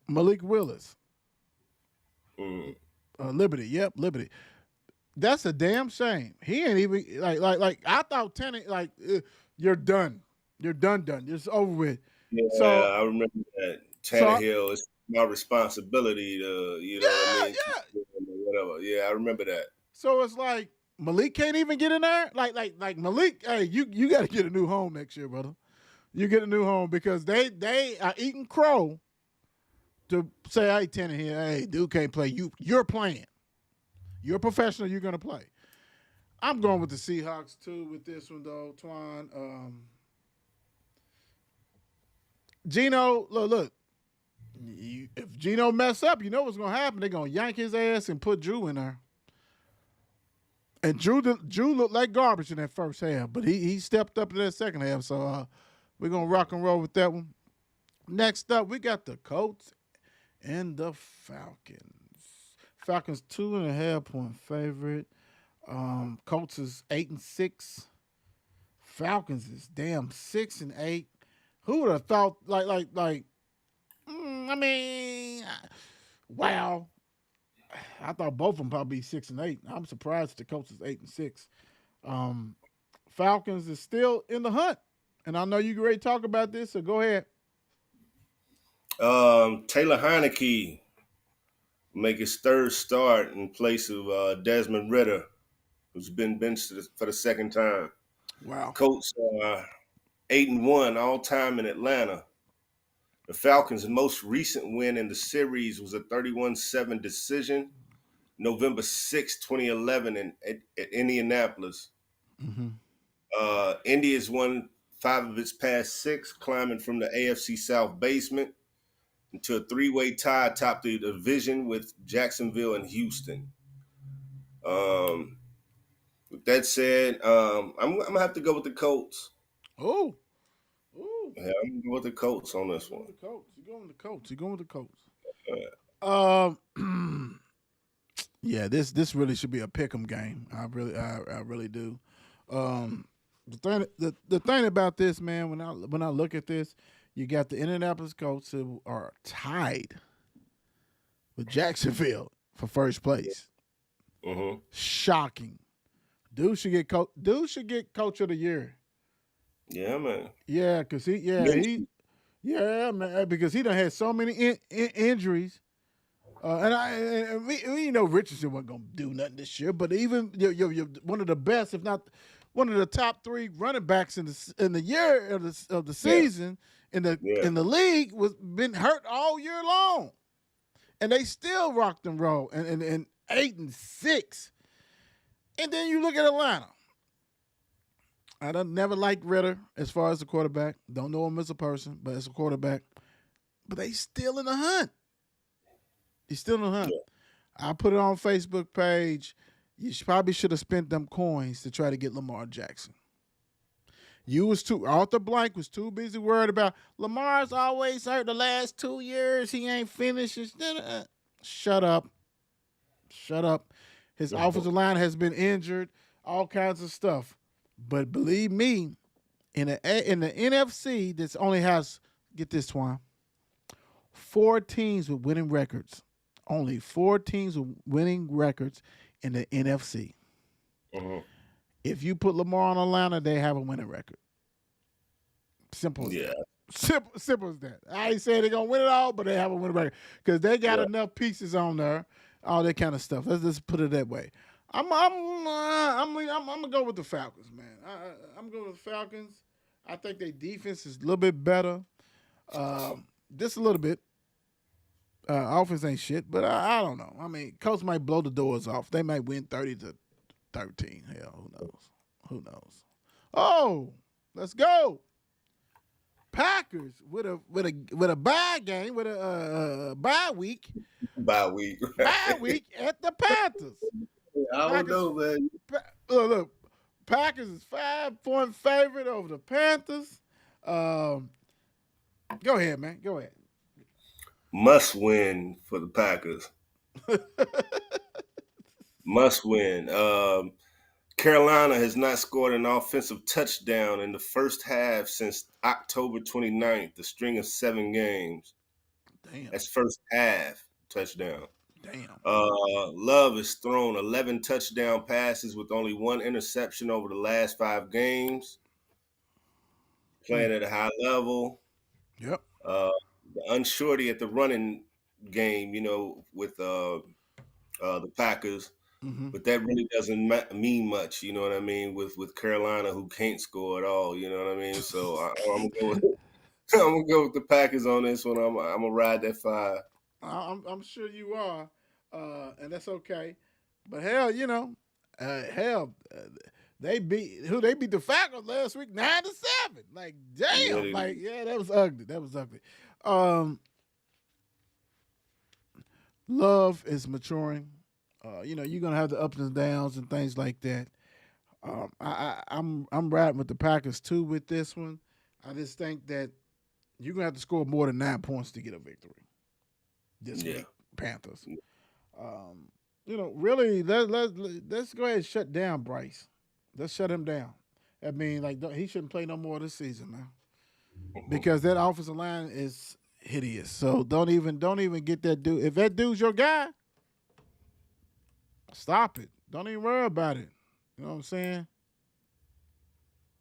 Malik Willis. Liberty. Yep, Liberty. That's a damn shame. He ain't even like I thought you're done. You're done. It's over with. Yeah, so, I remember that. Tannehill, it's my responsibility to, what I mean? Yeah. Whatever. Yeah, I remember that. So it's like Malik can't even get in there. Like Malik. Hey, you got to get a new home next year, brother. You get a new home because they are eating crow to say, hey, Tanner here, hey, dude can't play. You're playing. You're a professional. You're gonna play. I'm going with the Seahawks too with this one though, Twan. Gino, look. If Gino mess up, you know what's gonna happen. They're gonna yank his ass and put Drew in there. And Drew looked like garbage in that first half, but he stepped up in that second half. So we're gonna rock and roll with that one. Next up, we got the Colts and the Falcons. Falcons 2.5 point favorite. Colts is 8-6. Falcons is damn 6-8. Who would have thought? I mean, wow. I thought both of them probably be 6-8. I'm surprised the Colts is 8-6. Um, Falcons is still in the hunt, and I know you ready to talk about this, so go ahead. Taylor Heineke make his third start in place of Desmond Ritter, who's been benched for the second time. Wow. Colts 8-1 all time in Atlanta. The Falcons' most recent win in the series was a 31-7 decision, November 6, 2011, at Indianapolis. Mm-hmm. Indy has won 5 of its past 6, climbing from the AFC South basement into a three-way tie atop the division with Jacksonville and Houston. With that said, I'm gonna have to go with the Colts. Oh, oh, Yeah, I'm gonna go with the Colts on you this going one. with the Colts? You going with the Colts? You going with the Colts? Uh, Yeah, this really should be a pick'em game. I really do. The thing about this, man, when I look at this, you got the Indianapolis Colts who are tied with Jacksonville for first place. mm-hmm. Shocking. Dude should get coach of the year. Yeah, man. Yeah, yeah, man, because he done had so many injuries. We know Richardson wasn't gonna do nothing this year, but even you're one of the best, if not one of the top 3 running backs in the year of the season Yeah. in the league was been hurt all year long, and they still rocked and roll and 8-6. And then you look at Atlanta. I don't never liked Ritter as far as a quarterback. Don't know him as a person, but as a quarterback. But they still in the hunt. He's still in the hunt. I put it on Facebook page. You probably should have spent them coins to try to get Lamar Jackson. Arthur Blank was too busy worried about Lamar's always hurt the last 2 years. He ain't finished. Shut up. Shut up. His offensive line has been injured, all kinds of stuff. But believe me, in the NFC, this only has, get this, Twan, 4 teams with winning records. Only 4 teams with winning records in the NFC. Mm-hmm. If you put Lamar on Atlanta, they have a winning record. Simple as that. Simple as that. I ain't saying they're gonna win it all, but they have a winning record because they got enough pieces on there, all that kind of stuff. Let's just put it that way. I'm gonna go with the Falcons, man. I'm going with the Falcons. I think their defense is a little bit better, just a little bit. Offense ain't shit, but I don't know. I mean, Colts might blow the doors off. They might win 30-13. Hell, who knows? Who knows? Oh, let's go. Packers with a bye game, with a bye week. Bye week. Bye week at the Panthers. I don't know, man. Look, Packers is 5-point favorite over the Panthers. Go ahead, man. Go ahead. Must win for the Packers. Must win. Carolina has not scored an offensive touchdown in the first half since October 29th, the string of 7 games. Damn. That's first half touchdown. Damn. Love has thrown 11 touchdown passes with only 1 interception over the last 5 games. Playing at a high level. Yep. The unsurety at the running game, with the Packers. but that really doesn't mean much. You know what I mean? With Carolina, who can't score at all. You know what I mean? So I'm gonna go with I'm gonna go with the Packers on this one. I'm gonna ride that 5. I'm sure you are, and that's okay. But hell, hell, they beat the Falcons last week 9-7. Like Yeah, damn, they like do. yeah, that was ugly. That was ugly. Um, Love is maturing. You're gonna have the ups and downs and things like that. I'm riding with the Packers too with this one. I just think that you're gonna have to score more than 9 points to get a victory this Yeah. week, Panthers. Really, let's go ahead and shut down Bryce. Let's shut him down. I mean, like he shouldn't play no more this season, man, Mhm. because that offensive line is hideous. So don't even get that dude. If that dude's your guy, stop it. Don't even worry about it. You know what I'm saying?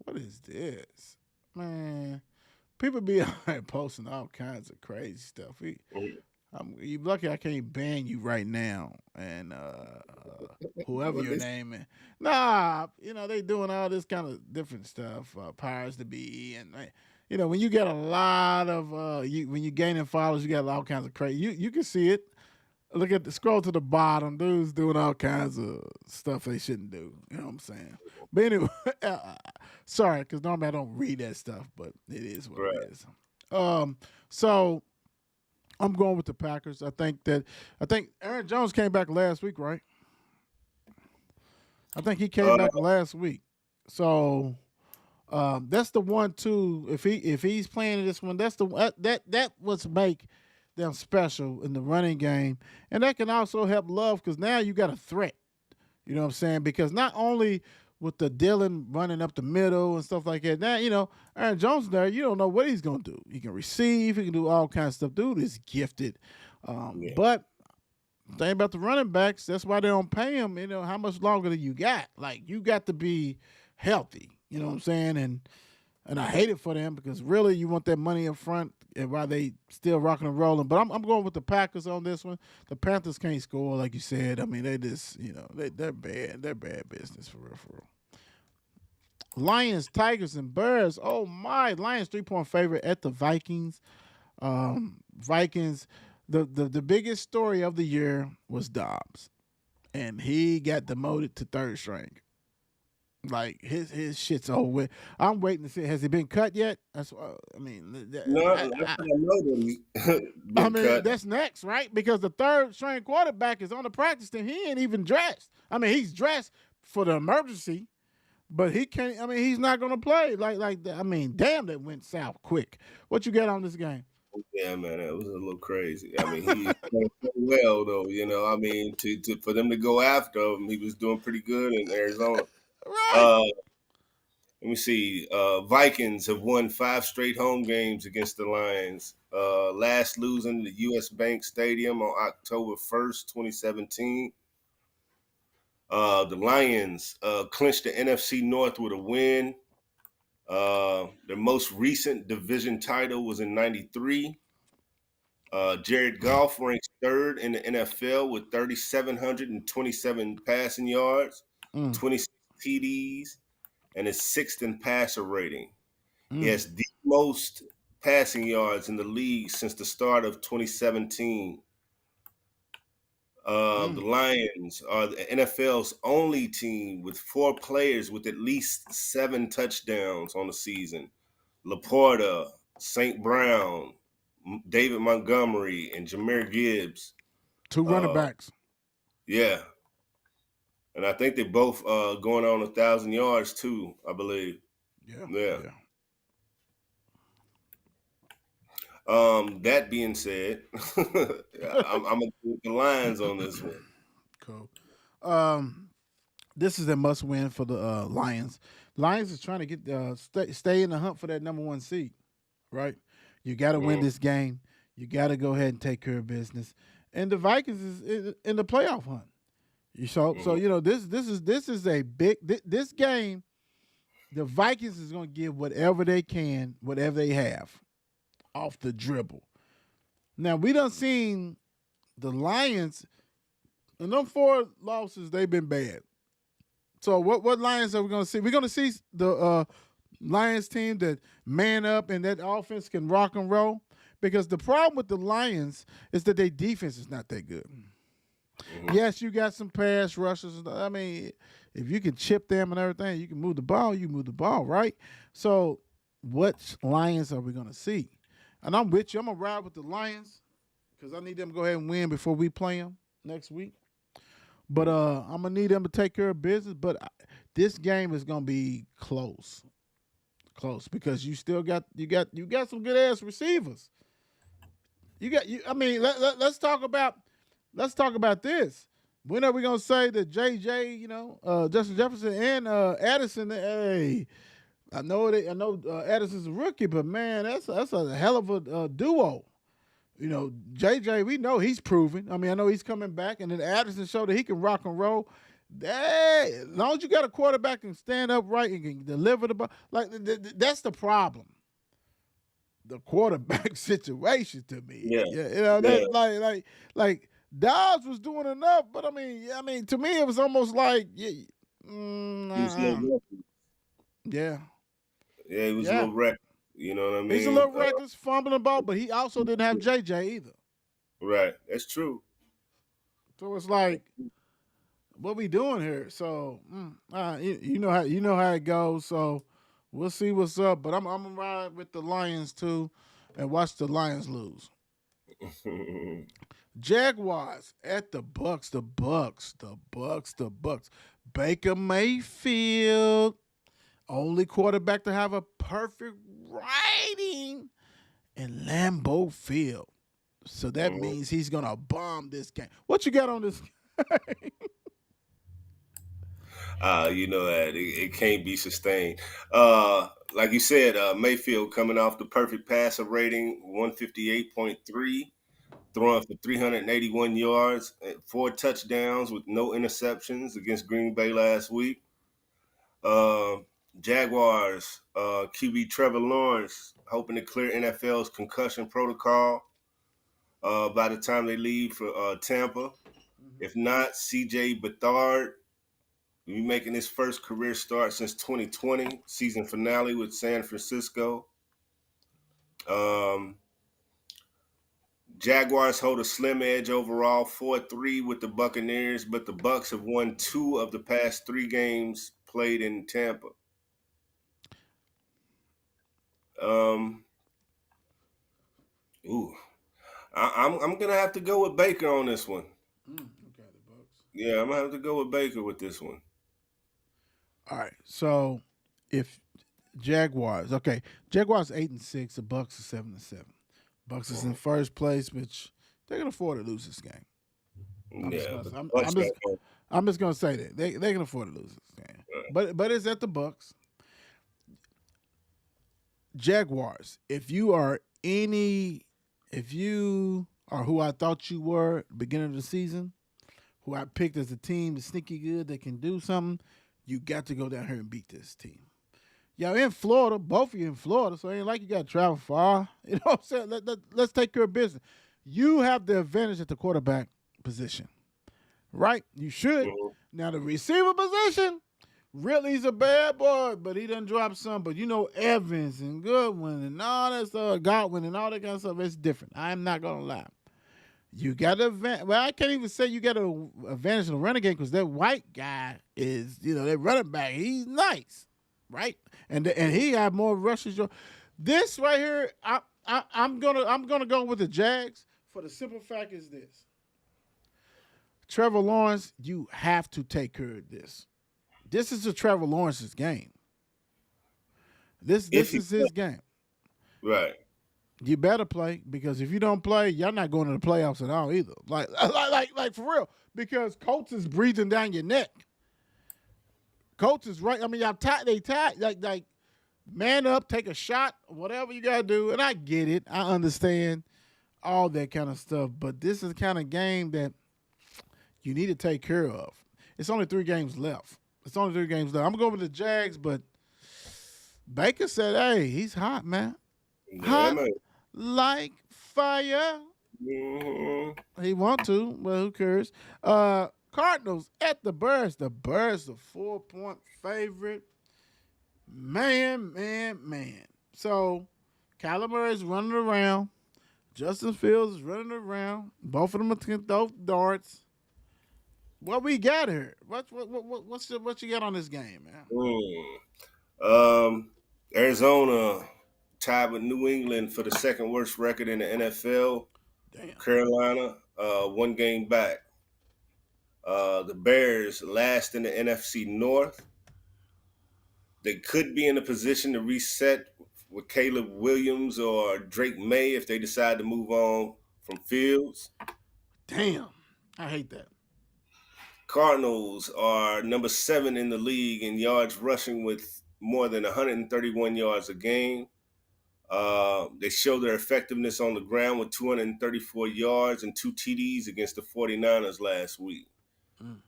What is this, man? People be out here posting all kinds of crazy stuff. You lucky I can't ban you right now, and whoever What your they name is. Nah, they doing all this kind of different stuff. Powers to be, and when you get a lot of when you gaining followers, you got all kinds of crazy. You can see it. Look at the scroll to the bottom. Dudes doing all kinds of stuff they shouldn't do. You know what I'm saying? But anyway, sorry, because normally I don't read that stuff, but it is what it right. is. So I'm going with the Packers. I think Aaron Jones came back last week, right? I think he came Uh, back last week. So that's the one too. If he's playing this one, that's the that what's make them special in the running game, and that can also help Love because now you got a threat. You know what I'm saying? Because not only with the Dylan running up the middle and stuff like that, now Aaron Jones there. You don't know what he's gonna do. He can receive. He can do all kinds of stuff. Dude is gifted. yeah. But thing about the running backs, that's why they don't pay him. How much longer do you got? Like you got to be healthy. You know what I'm saying? And I hate it for them because really you want that money up front and while they still rocking and rolling. But I'm going with the Packers on this one. The Panthers can't score like you said. I mean they just they're bad. They're bad business for real, for real. Lions, Tigers, and Bears. Oh my, Lions 3-point favorite at the Vikings. Vikings. The biggest story of the year was Dobbs, and he got demoted to third string. Like his shit's over with. I'm waiting to see. Has he been cut yet? That's I mean. No, I, I I, know that he's I been mean cut. that's next, right? Because the third string quarterback is on the practice team. He ain't even dressed. I mean, he's dressed for the emergency, but he can't. I mean, he's not gonna play. Like that. I mean, damn, that went south quick. What you got on this game? Yeah, man, that was a little crazy. I mean, he is playing so well, though. I mean, to for them to go after him, he was doing pretty good in Arizona. Right. Uh, Let me see. Vikings have won 5 straight home games against the Lions. Last losing to U.S. Bank Stadium on October 1st, 2017. The Lions clinched the NFC North with a win. Their most recent division title was in '93. Jared Goff ranks third in the NFL with 3,727 passing yards, Mm, 26 TDs, and is sixth in passer rating. He mm, has the most passing yards in the league since the start of 2017. The mm, Lions are the NFL's only team with 4 players with at least 7 touchdowns on the season. Laporta, St. Brown, David Montgomery, and Jameer Gibbs. two running Uh, backs. yeah, and I think they both going on 1,000 yards too. I believe. Yeah, Yeah. yeah. That being said, I'm gonna go with the Lions on this one. Cool. Um, this is a must win for the Lions. Lions is trying to get stay in the hunt for that number one seed, right? You got to win Mm, this game. You got to go ahead and take care of business. And the Vikings is in the playoff hunt. So mhm. this is a big this game. The Vikings is going to give whatever they can, whatever they have, off the dribble. Now we done seen the Lions And them 4 losses, they've been bad. So what Lions are we going to see? We're going to see the Lions team that man up and that offense can rock and roll. Because the problem with the Lions is that their defense is not that good. Mhm. Yes, you got some pass rushers. I mean, if you can chip them and everything, you can move the ball. You move the ball, right? So, what Lions are we going to see? And I'm with you. I'm gonna ride with the Lions because I need them to go ahead and win before we play them next week. But I'm gonna need them to take care of business. But this game is gonna be close because you still got some good ass receivers. You got you. I mean, let's talk about this. When are we gonna say that JJ, Justin Jefferson and Addison? Hey, I know Addison's a rookie, but man, that's a hell of a duo. JJ, we know he's proven. I mean, I know he's coming back, and then Addison showed that he can rock and roll. Hey, as long as you got a quarterback and stand up right and can deliver the ball, like that's the problem. The quarterback situation to me. Yeah, Yeah, yeah. that like Dobbs was doing enough, but I mean, to me it was almost like yeah, He was a little reckless. yeah, Yeah, he was a yeah. little reckless. You know what I He's a mean? little reckless, fumbling the ball, but he also didn't have JJ either. Right. That's true. So it's like, what we doing here? So you know how it goes. So we'll see what's up. But I'm gonna ride with the Lions too, and watch the Lions lose. Jaguars at the Bucks. The Bucks. The Bucks. The Bucks. Baker Mayfield, only quarterback to have a perfect rating in Lambeau Field. So that Mhm. means he's gonna bomb this game. What you got on this? You know that it can't be sustained. Like you said, Mayfield coming off the perfect passer rating, 158.3, throwing for 381 yards, 4 touchdowns with no interceptions against Green Bay last week. Uh, Jaguars, QB Trevor Lawrence hoping to clear NFL's concussion protocol by the time they leave for Tampa. If not, CJ Beathard will be making his first career start since 2020, season finale with San Francisco. Um, Jaguars hold a slim edge overall, 4-3 with the Buccaneers, but the Bucks have won 2 of the past 3 games played in Tampa. Um, ooh, I'm gonna have to go with Baker on this one. Okay, the Bucks. Yeah, I'm gonna have to go with Baker with this one. All right. So if Jaguars 8-6, the Bucks are 7-7. Bucks is in first place, which they can afford to lose this game. I'm just Yeah, gonna, but the I'm, Bucks I'm got just, I'm just gonna say that they can afford to lose this game. But it's at the Bucks. Jaguars. If you are who I thought you were at the beginning of the season, who I picked as a team that's sneaky good that can do something, you got to go down here and beat this team. Y'all in Florida, both of you in Florida, so it ain't like you got to travel far. You know what I'm saying? Let's take care of business. You have the advantage at the quarterback position, right? You should. Mhm. Now, the receiver position, really, he's a bad boy, but he done dropped some. But Evans and Goodwin and all that stuff, Godwin and all that kind of stuff, it's different. I'm not going to lie. You got a well, I can't even say you got an advantage in the running game because that white guy is, that running back. He's nice, right? And he got more rushes. This right here, I'm gonna go with the Jags for the simple fact is this: Trevor Lawrence, you have to take care of this. This is the Trevor Lawrence's game. This If this he is his game. right, You better play because if you don't play, y'all not going to the playoffs at all either. Like for real, because Colts is breathing down your neck. Colts is right. I mean, y'all tight. They tight. Like man up, take a shot, whatever you gotta do. And I get it. I understand all that kind of stuff. But this is the kind of game that you need to take care of. It's only 3 games left. It's only 3 games left. I'm gonna go with the Jags, but Baker said, "Hey, he's hot, man. yeah, Hot man. like fire." Mhm. He want to, but who cares? Cardinals at the Bears. The Bears, the 4-point favorite. Man. So, Kyler Murray's running around. Justin Fields is running around. Both of them can throw darts. What we got here? What you got on this game, man? Mm. Um, Arizona tied with New England for the second worst record in the NFL. Damn. Carolina, one game back. The Bears last in the NFC North. They could be in a position to reset with Caleb Williams or Drake May if they decide to move on from Fields. Damn. I hate that. Cardinals are number 7 in the league in yards rushing with more than 131 yards a game. They show their effectiveness on the ground with 234 yards and 2 TDs against the 49ers last week. Mm.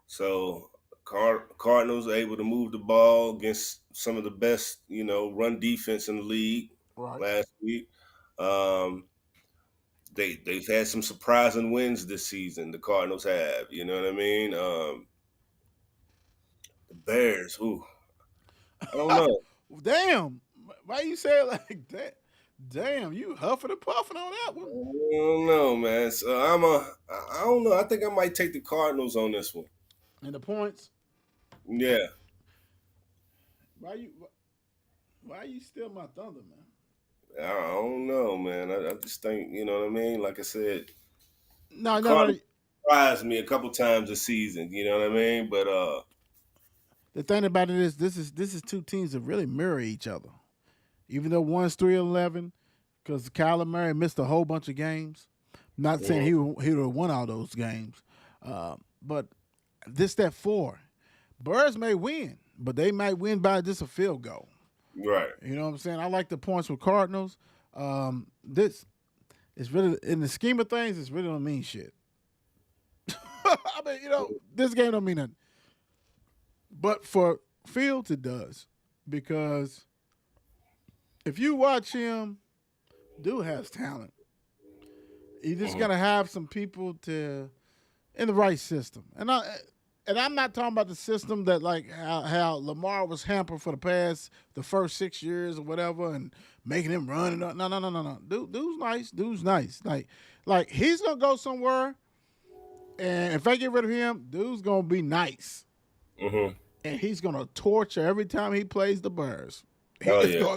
So Cardinals are able to move the ball against some of the best, run defense in the league Right. last week. Um, they've had some surprising wins this season. The Cardinals have, you know what I mean? The Bears, ooh, I don't know. Damn. Why you say it like that? Damn, you huffing and puffing on that one. I don't know, man. So I don't know. I think I might take the Cardinals on this one. And the points. Yeah. Why you why you steal my thunder, man? I don't know, man. I just think, you know what I mean? Like I said, No. Cardinals surprised me a couple times this season, you know what I mean? But The thing about it is this is two teams that really mirror each other. Even though one's 3-11, because Kyler Murray missed a whole bunch of games. Not saying he would have won all those games, but this that 4. Birds may win, but they might win by just a field goal. right. You know what I'm saying? I like the points with Cardinals. This is really in the scheme of things. It's really don't mean shit. I mean, this game don't mean nothing. But for Fields, it does because if you watch him, dude has talent. You just gotta have some people to in the right system, and I'm not talking about the system that like how Lamar was hampered for the first 6 years or whatever, and making him run. And no. Dude's nice. Dude's nice. Like he's gonna go somewhere, and if I get rid of him, dude's gonna be nice, Mm-hmm. and he's gonna torture every time he plays the Bears. Oh yeah.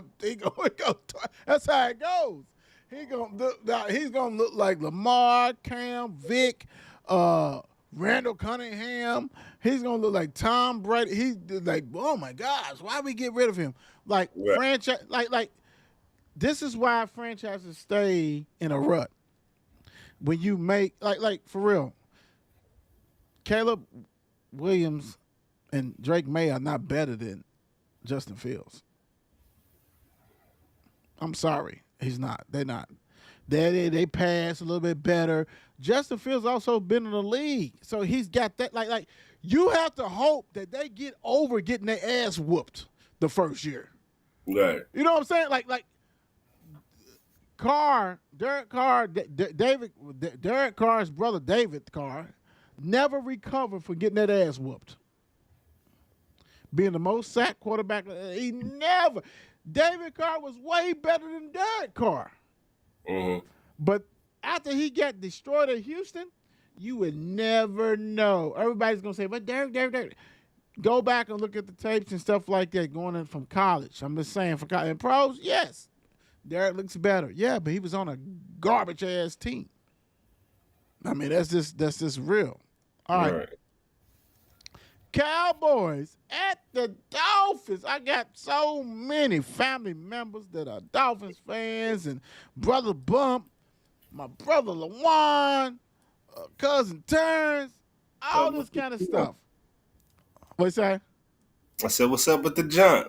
That's how it goes. He's gonna look like Lamar, Cam, Vic, Randall Cunningham. He's gonna look like Tom Brady. He's like, oh my gosh, why we get rid of him? Like Right. franchise, like this is why franchises stay in a rut. When you make like for real, Caleb Williams and Drake May are not better than Justin Fields. I'm sorry, he's not. They're not. They pass a little bit better. Justin Fields also been in the league, so he's got that. Like you have to hope that they get over getting their ass whooped the first year. Right. You know what I'm saying? Like Derek Carr, Derek Carr's brother David Carr, never recovered from getting that ass whooped. Being the most sacked quarterback, he never. David Carr was way better than Derek Carr. Mm-hmm. But after he got destroyed at Houston, you would never know. Everybody's gonna say, "But Derek." Go back and look at the tapes and stuff like that going in from college. I'm just saying for college and pros, yes, Derek looks better. Yeah, but he was on a garbage ass team. I mean, that's just real. All right. Cowboys at the Dolphins. I got so many family members that are Dolphins fans, and brother Bump, my brother Lawan, cousin Terrence, all this kind of stuff. What you say? I said, "What's up with the junk?"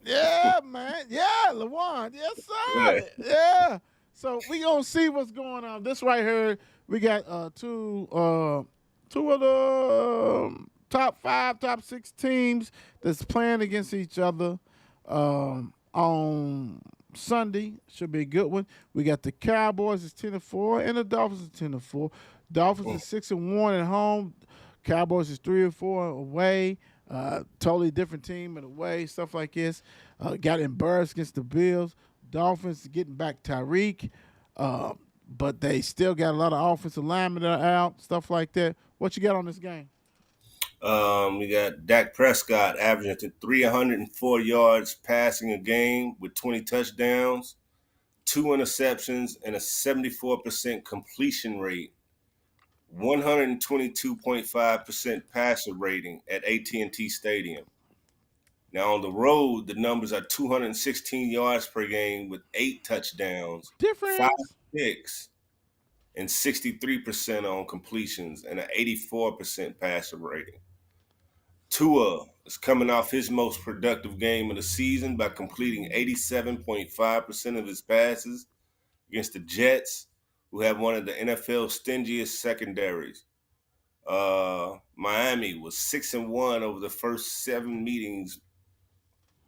Yeah, man. Yeah, Lawan. Yes, Yeah. sir. Yeah. So we gonna see what's going on. This right here, we got two of the top 5, top 6 teams that's playing against each other on Sunday should be a good one. We got the Cowboys is 10-4 and the Dolphins is 10-4. Dolphins Mm. is 6-1 at home. Cowboys is 3-4 away. Totally different team in away, stuff like this. Got embarrassed against the Bills. Dolphins getting back Tyreek, uh, but they still got a lot of offensive linemen that are out, stuff like that. What you got on this game? We got Dak Prescott averaging 304 yards passing a game with 20 touchdowns, 2 interceptions, and a 74% completion rate, 122.5% passer rating at AT&T Stadium. Now on the road, the numbers are 216 yards per game with 8 touchdowns, five Difference. picks, and 63% on completions and an 84% passer rating. Tua is coming off his most productive game of the season by completing 87.5% of his passes against the Jets, who have one of the NFL's stingiest secondaries. Miami was 6-1 over the first 7 meetings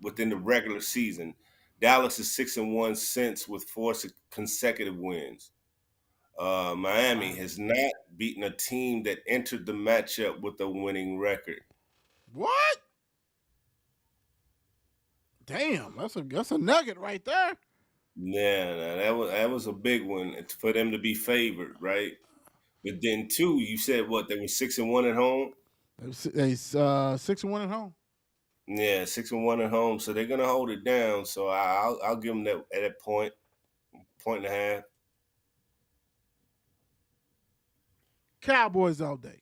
within the regular season. Dallas is 6-1 since with 4 consecutive wins. Miami has not beaten a team that entered the matchup with a winning record. What? Damn, that's a nugget right there. Yeah, nah, that was a big one for them to be favored, right? But then too, you said what they were 6-1 at home. They 6-1 at home. Yeah, 6-1 at home, so they're gonna hold it down. So I'll give them that at that point and a half. Cowboys all day.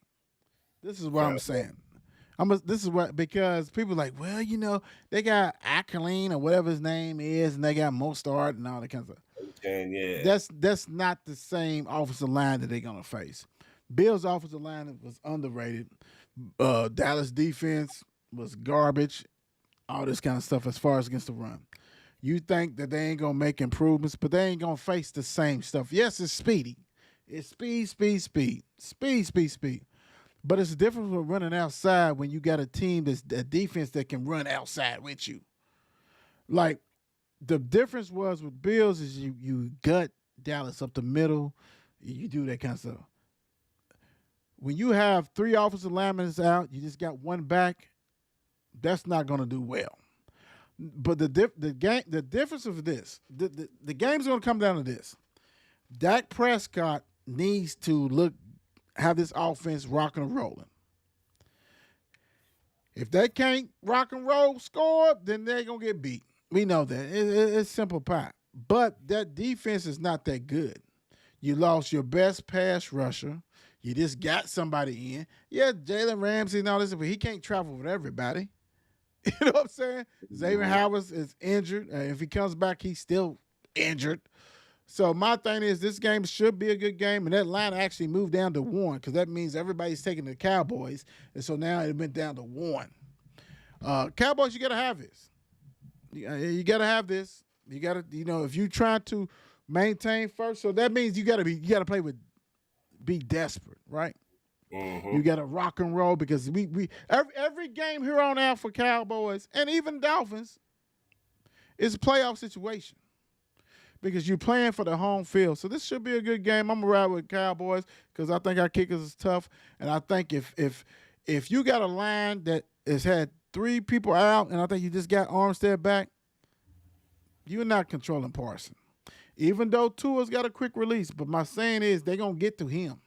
This is what I'm saying. This is what because people are like, well, they got Ackling or whatever his name is, and they got Mostard and all that kind of stuff. And yeah, That's not the same offensive line that they're gonna face. Bills' offensive line was underrated. Dallas defense was garbage. All this kind of stuff as far as against the run. You think that they ain't gonna make improvements, but they ain't gonna face the same stuff. Yes, it's speedy. It's speed, speed, speed, speed, speed, speed. But it's different from running outside when you got a team that's a defense that can run outside with you. Like the difference was with Bills is you gut Dallas up the middle, you do that kind of stuff. When you have three offensive linemen out, you just got one back. That's not going to do well. But the difference of this, the game's going to come down to this. Dak Prescott needs to have this offense rocking and rolling. If they can't rock and roll score, then they're going to get beat. We know that. It's simple pie. But that defense is not that good. You lost your best pass rusher. You just got somebody in. Yeah, Jalen Ramsey and all this, but he can't travel with everybody. You know what I'm saying? Xavier Howard is injured. If he comes back, he's still injured. So my thing is this game should be a good game, and that line actually moved down to 1 because that means everybody's taking the Cowboys, and so now it went down to 1. Cowboys, you got to have this. You got to have this. You got to, if you try to maintain first, so that means you got to play with, be desperate, right? mm-hmm. You got to rock and roll because every game here on out for Cowboys and even Dolphins is a playoff situation because you're playing for the home field. So this should be a good game. I'm gonna ride with Cowboys because I think our kickers is tough, and I think if you got a line that has had 3 people out, and I think you just got Armstead back, you're not controlling Parson. Even though Tua's got a quick release, but my saying is they're gonna get to him.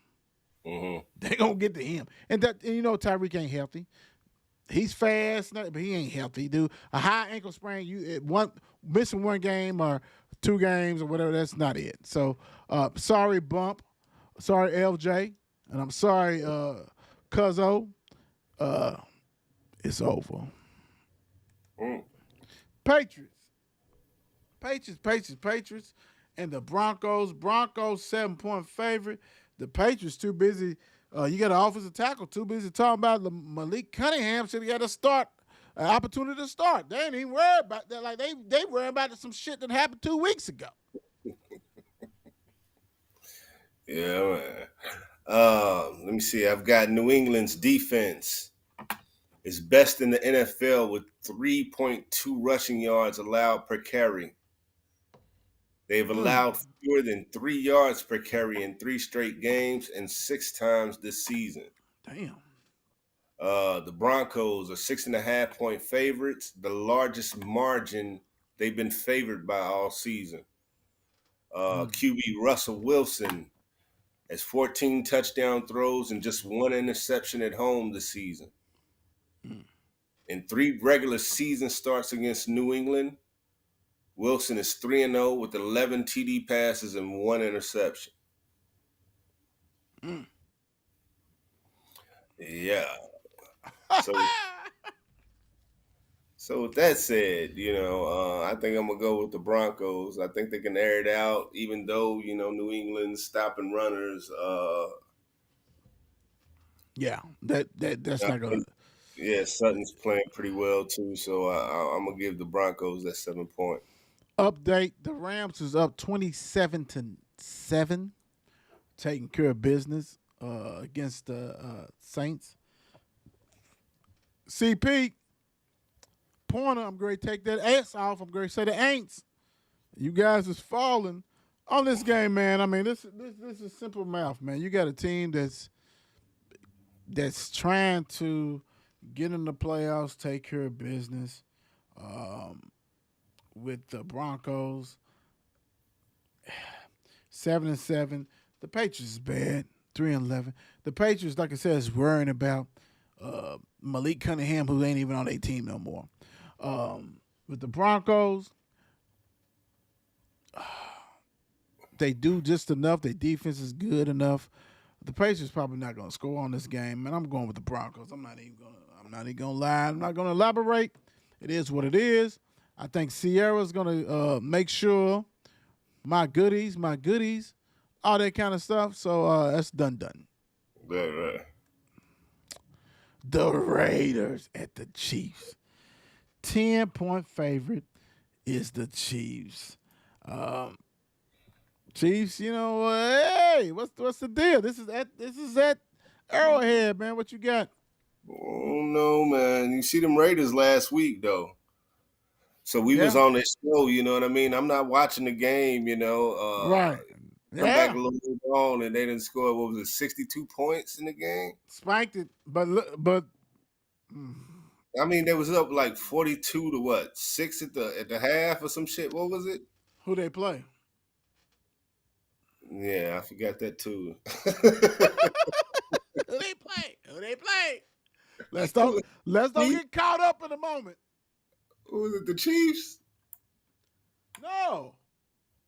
Mm-hmm. They're gonna get to him, and Tyreek ain't healthy. He's fast, but he ain't healthy, dude. A high ankle sprain, missing 1 game or 2 games or whatever, that's not it. So, sorry, Bump. Sorry, LJ. And I'm sorry, Cuzzo. It's over. Mm. Patriots. And the Broncos. 7-point favorite. The Patriots too busy. You got an offensive tackle too busy talking about Malik Cunningham should have got an opportunity to start. They ain't even worried about that. Like they worried about some shit that happened 2 weeks ago. Yeah, man. Let me see. I've got New England's defense is best in the NFL with 3.2 rushing yards allowed per carry. They've Mm, allowed fewer than 3 yards per carry in three straight games and six times this season. damn. The Broncos are 6.5 point favorites, the largest margin they've been favored by all season. Mm, QB Russell Wilson has 14 touchdown throws and just one interception at home this season. mm, In three regular season starts against New England, Wilson is 3-0 with 11 TD passes and one interception. mm. Yeah. So So with that said, I think I'm gonna go with the Broncos. I think they can air it out, even though New England's stopping runners. Yeah, that's I not gonna think, yeah, Sutton's playing pretty well too. So I'm gonna give the Broncos that 7 point. update. The Rams is up 27-7, taking care of business against the Saints. CP Pointer, I'm going to take that ass off. I'm going to say the ain'ts. You guys is falling on this game, man. I mean, this is simple math, man. You got a team that's trying to get in the playoffs, take care of business with the Broncos. 7-7. The Patriots is bad. 3-11. The Patriots, like I said, is worrying about Malik Cunningham, who ain't even on their team no more. With the Broncos, they do just enough. Their defense is good enough. The Patriots probably not going to score on this game, and I'm going with the Broncos. I'm not even gonna lie. I'm not gonna elaborate. It is what it is. I think Sierra's gonna make sure my goodies, all that kind of stuff. So that's done. Right. The Raiders at the Chiefs. 10-point favorite is the Chiefs. Chiefs, hey, what's the deal? This is at Arrowhead, man. What you got? Oh no, man! You see them Raiders last week though. So we was Yeah, on this show, you know what I mean? I'm not watching the game, right. come back a Yeah, little bit on and they didn't score, what was it, 62 points in the game? spiked it, but I mean, they was up like 42 to what, 6 at the half or some shit. What was it? who they play? Yeah, I forgot that too. Who they play? Who they play? Let's Who don't let's don't Chiefs? get caught up in the moment. Who was it? The Chiefs? No,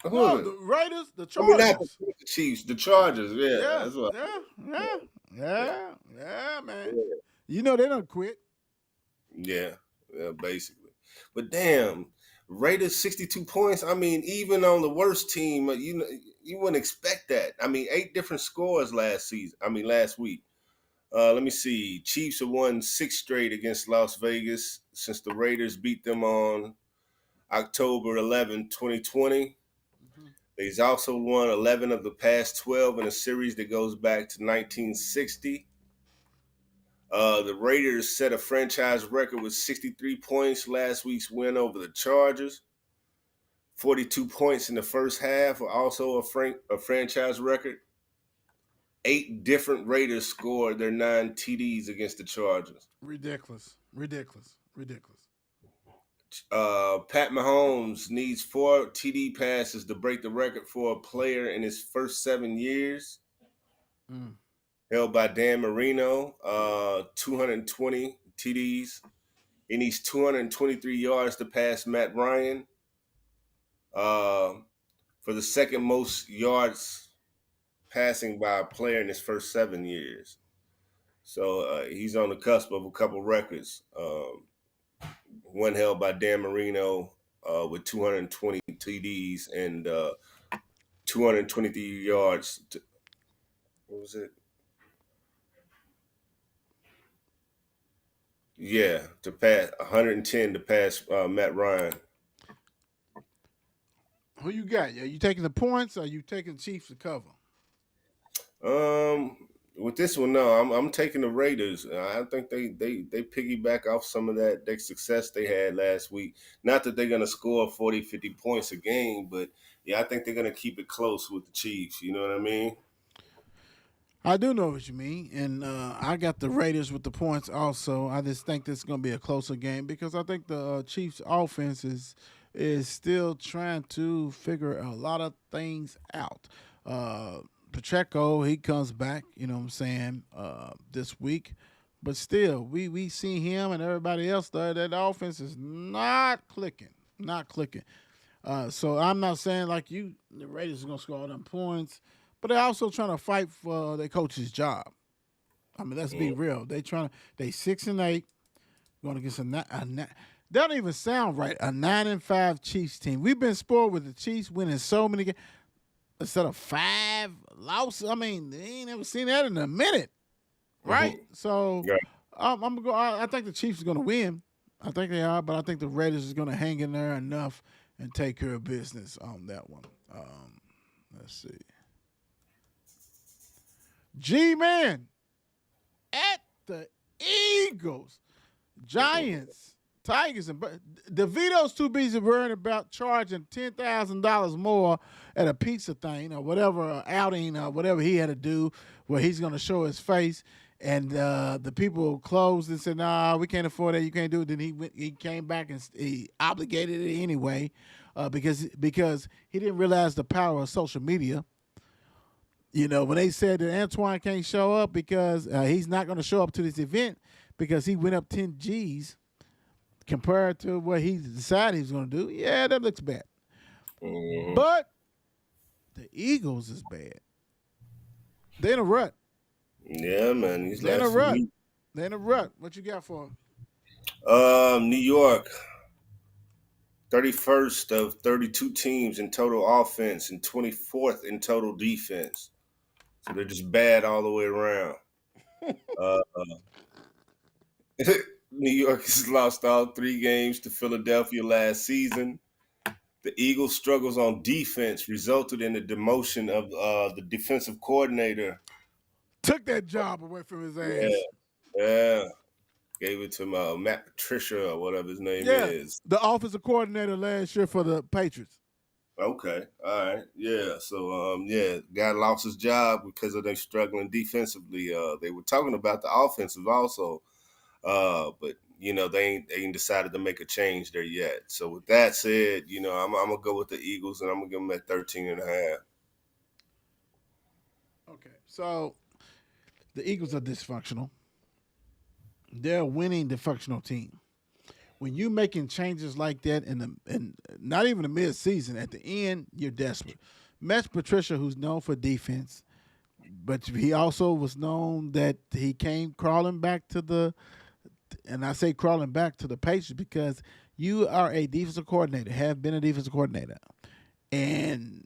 Who no, was it? the Raiders, the I mean, not Chargers. the Chiefs, the Chargers. Yeah, Yeah, that's what. yeah, Yeah, yeah, yeah, yeah, man. yeah, You know they don't quit. yeah, yeah, basically. But damn, Raiders 62 points. I mean, even on the worst team, you wouldn't expect that. I mean, 8 different scores last season. I mean, last week. Let me see. Chiefs have won 6 straight against Las Vegas since the Raiders beat them on October 11, 2020. Mhm. They've also won 11 of the past 12 in a series that goes back to 1960. The Raiders set a franchise record with 63 points last week's win over the Chargers. 42 points in the first half are also a franchise record. 8 different Raiders scored their 9 TDs against the Chargers. Ridiculous, ridiculous, ridiculous. Pat Mahomes needs 4 TD passes to break the record for a player in his first 7 years, Mm. held by Dan Marino, 220 TDs. He needs 223 yards to pass Matt Ryan uh, for the second most yards passing by a player in his first 7 years. So he's on the cusp of a couple records. One held by Dan Marino with 220 TDs and 223 yards. What was it? Yeah, to pass 110 to pass Matt Ryan. Who you got? Yeah, you taking the points or you taking Chiefs to cover? Um, With this one, no, I'm taking the Raiders. I think they piggyback off some of that success they had last week. Not that they're gonna score 40, 50 points a game, but yeah, I think they're gonna keep it close with the Chiefs. You know what I mean? I do know what you mean, and I got the Raiders with the points also. I just think this is going to be a closer game because I think the Chiefs' offense is still trying to figure a lot of things out. Pacheco, he comes back, you know what I'm saying, this week, but still, we see him and everybody else there that the offense is not clicking, not clicking. So I'm not saying like you, the Raiders are gonna score all them points, but they're also trying to fight for their coach's job. I mean, let's be Mm. real. They 6-8, going against that don't even sound right. A 9-5 Chiefs team. We've been spoiled with the Chiefs winning so many games instead of 5 losses. I mean, they ain't never seen that in a minute, right? Mhm. So Yeah. I'm gonna go. I think the Chiefs are gonna win. I think they are, but I think the Raiders is gonna hang in there enough and take care of business on that one. Let's see. G Man at the Eagles, Giants, Tigers, and DeVito's too busy worrying about charging $10,000 more at a pizza thing or whatever outing or whatever he had to do, where he's going to show his face. And the people closed and said, "Nah, we can't afford that. You can't do it." Then he came back and he obligated it anyway, because he didn't realize the power of social media. You know, when they said that Antwan can't show up because he's not going to show up to this event because he went up 10 G's compared to what he decided he was going to do, yeah, that looks bad. Mhm. But the Eagles is bad. They're in a rut. Yeah, man. These They're in a last few rut. weeks. They're in a rut. What you got for them? New York, 31st of 32 teams in total offense and 24th in total defense. So they're just bad all the way around. Uh, New York has lost all 3 games to Philadelphia last season. The Eagles' struggles on defense resulted in the demotion of the defensive coordinator. Took that job away from his Yeah, ass. yeah. Gave it to Matt Patricia or whatever his name Yeah, is. the offensive coordinator last year for the Patriots. Okay, all right, yeah. So, yeah, guy lost his job because of them struggling defensively. They were talking about the offensive also, but they ain't decided to make a change there yet. So, with that said, I'm gonna go with the Eagles and I'm gonna give them at 13.5. Okay, so the Eagles are dysfunctional. They're a winning dysfunctional team. When you making changes like that in not even the mid season, at the end you're desperate. Matt Patricia, who's known for defense, but he also was known that he came crawling back to the, and I say crawling back to the Patriots because you are a defensive coordinator, have been a defensive coordinator, and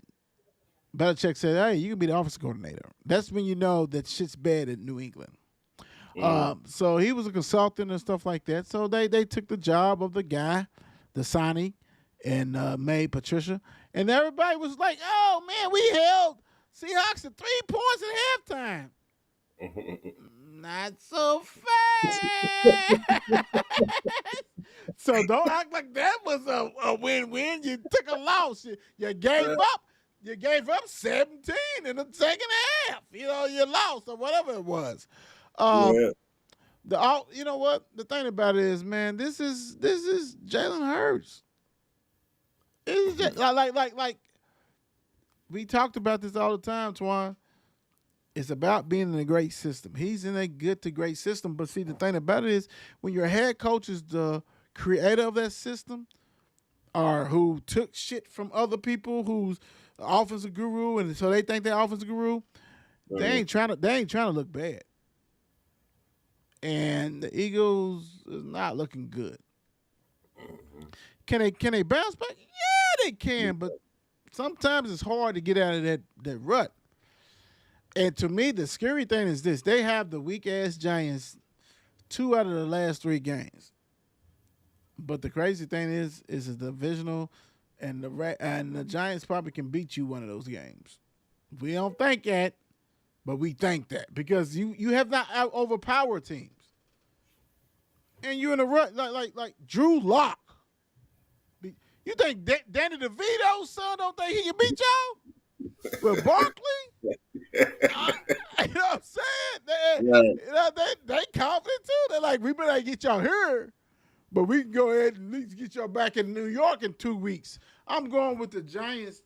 Belichick said, "Hey, you can be the offensive coordinator." That's when you know that shit's bad in New England. Mm-hmm. So he was a consultant and stuff like that. So they took the job of the guy, the signee, and made Patricia. And everybody was like, "Oh man, we held Seahawks to 3 points at halftime." Not so fast. So don't act like that was a win-win. You took a loss. You gave up. You gave up 17 in the second half. You know, you lost or whatever it was. Um, Yeah. you know what? The thing about it is, man, this is Jalen Hurts. It's just, like we talked about this all the time, Twan. It's about being in a great system. He's in a good to great system, but see, the thing about it is, when your head coach is the creator of that system, or who took shit from other people, who's the offensive guru, and so they think they're offensive guru, Mhm. they ain't trying to look bad. And the Eagles is not looking good. Can they bounce back? Yeah, they can, but sometimes it's hard to get out of that rut. And to me, the scary thing is this: they have the weak ass Giants 2 out of the last 3 games. But the crazy thing is a divisional, and the Giants probably can beat you one of those games. We don't think that, but we think that because you have not overpowered teams, and you're in a rut like Drew Lock. You think Danny DeVito's son don't think he can beat y'all with Barkley? I, you know what I'm saying? Right. They confident too. They're like, we better get y'all here, but we can go ahead and at least get y'all back in New York in 2 weeks. I'm going with the Giants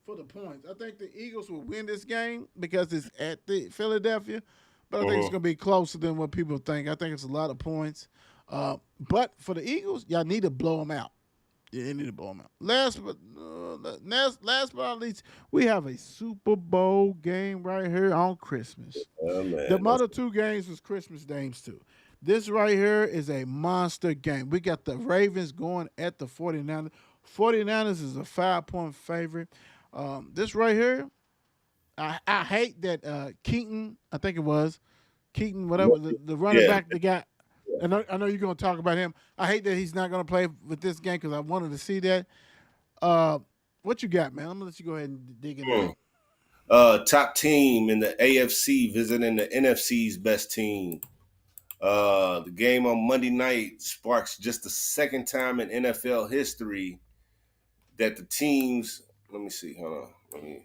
for the points. I think the Eagles will win this game because it's at the Philadelphia, but I think it's going to be closer than what people think. I think it's a lot of points. But for the Eagles, y'all need to blow them out. Yeah, you need to blow them out. Last but not least, we have a Super Bowl game right here on Christmas. Oh, man. The other two games was Christmas games too. This right here is a monster game. We got the Ravens going at the 49ers. 49ers is a 5-point favorite. This right here, I hate that Keaton, I think it was, Keaton, whatever, the running Yeah. back, the guy. I know you're going to talk about him. I hate that he's not going to play with this game because I wanted to see that. What you got, man? I'm going to let you go ahead and dig in there. Top team in the AFC visiting the NFC's best team. The game on Monday night sparks just the second time in NFL history that the teams, let me see, hold on.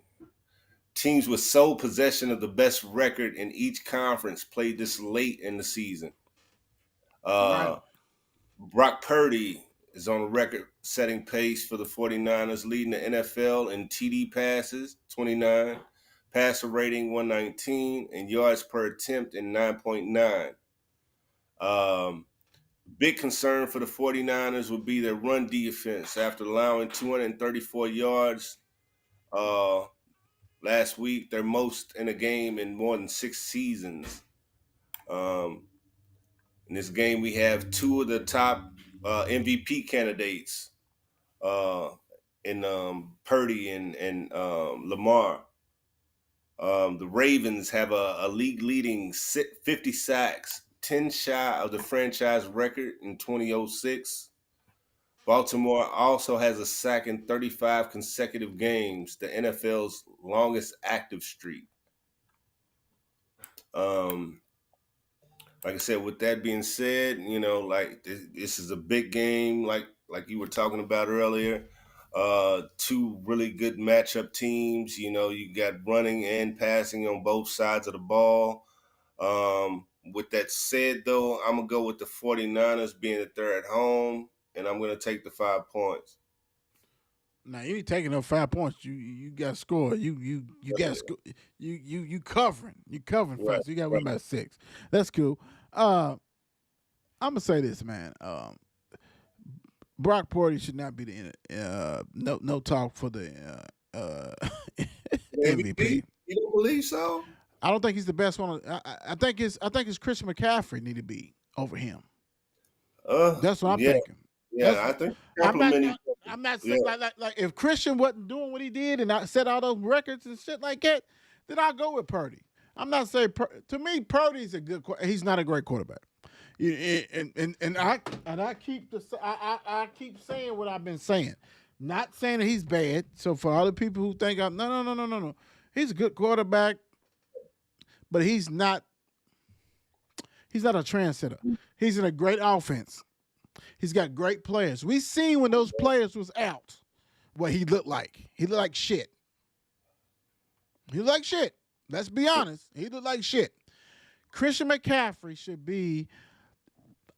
Teams with sole possession of the best record in each conference played this late in the season. Right. Brock Purdy is on a record-setting pace for the 49ers, leading the NFL in TD passes, 29, passer rating, 119, and yards per attempt in 9.9. Big concern for the 49ers would be their run defense after allowing 234 yards last week, their most in a game in more than 6 seasons. In this game, we have two of the top MVP candidates in Purdy and Lamar. The Ravens have a league-leading 50 sacks, 10 shy of the franchise record in 2006. Baltimore also has a sack in 35 consecutive games, the NFL's longest active streak. Like I said, with that being said, like this is a big game, like you were talking about earlier. Two really good matchup teams. You got running and passing on both sides of the ball. With that said, though, I'm going to go with the 49ers being that they're at home, and I'm going to take the 5 points. Now you ain't taking no 5 points. You got to score. You got score. You covering. You covering Right, fast. You got to win by 6. That's cool. I'm gonna say this, man. Brock Purdy should not be the no talk for the MVP. You don't believe so? I don't think he's the best one. I think it's Christian McCaffrey need to be over him. That's what I'm thinking. Yeah, I think complimenting. I'm not saying like if Christian wasn't doing what he did and I set all those records and shit like that, then I'll go with Purdy. I'm not saying to me Purdy's a good. He's not a great quarterback. And I keep saying what I've been saying, not saying that he's bad. So for other people who think I'm no, he's a good quarterback, but he's not a trendsetter. He's in a great offense. He's got great players. We seen when those players was out what he looked like. He looked like shit. Let's be honest. He looked like shit. Christian McCaffrey should be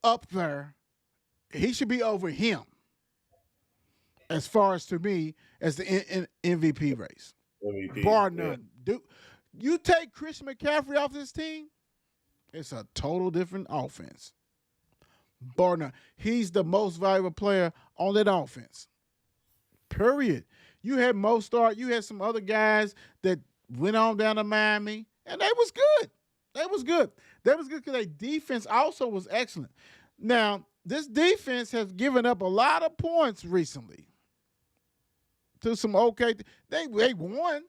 up there. He should be over him as far as, to me, as the MVP race. MVP, Bar none. Dude, you take Christian McCaffrey off this team, it's a total different offense. Bar none. He's the most valuable player on that offense. Period. You had Mostert. You had some other guys that went on down to Miami, and they was good. They was good because their defense also was excellent. Now, this defense has given up a lot of points recently to some okay. They won.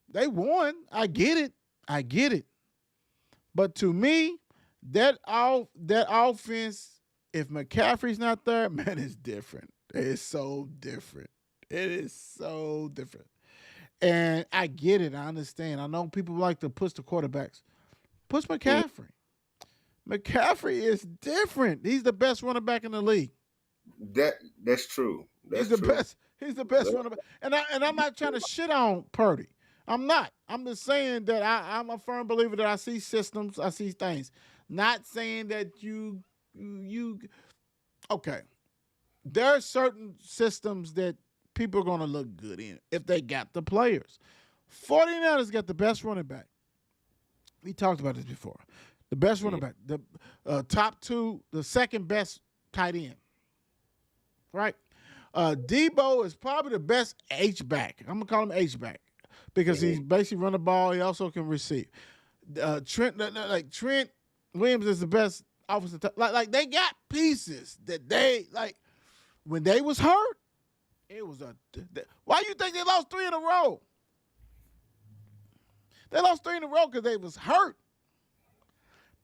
They won. I get it. But to me, that offense, if McCaffrey's not there, man, it's different. It is so different. And I get it. I understand. I know people like to push the quarterbacks. Push McCaffrey. McCaffrey is different. He's the best running back in the league. That's true. He's That's the true. best. He's the best Yeah. running back. And I'm not trying to shit on Purdy. I'm not. I'm just saying that I'm a firm believer that I see systems, I see things. Not saying that you okay. There are certain systems that people are gonna look good in if they got the players. 49ers got the best running back. We talked about this before. The best running back, the top two, the second best tight end. Right? Debo is probably the best H back. I'm gonna call him H back because he's basically run the ball. He also can receive. Trent Williams is the best offensive. Like they got pieces that they like. When they was hurt, it was a. Why you think they lost 3 in a row? They lost 3 in a row because they was hurt.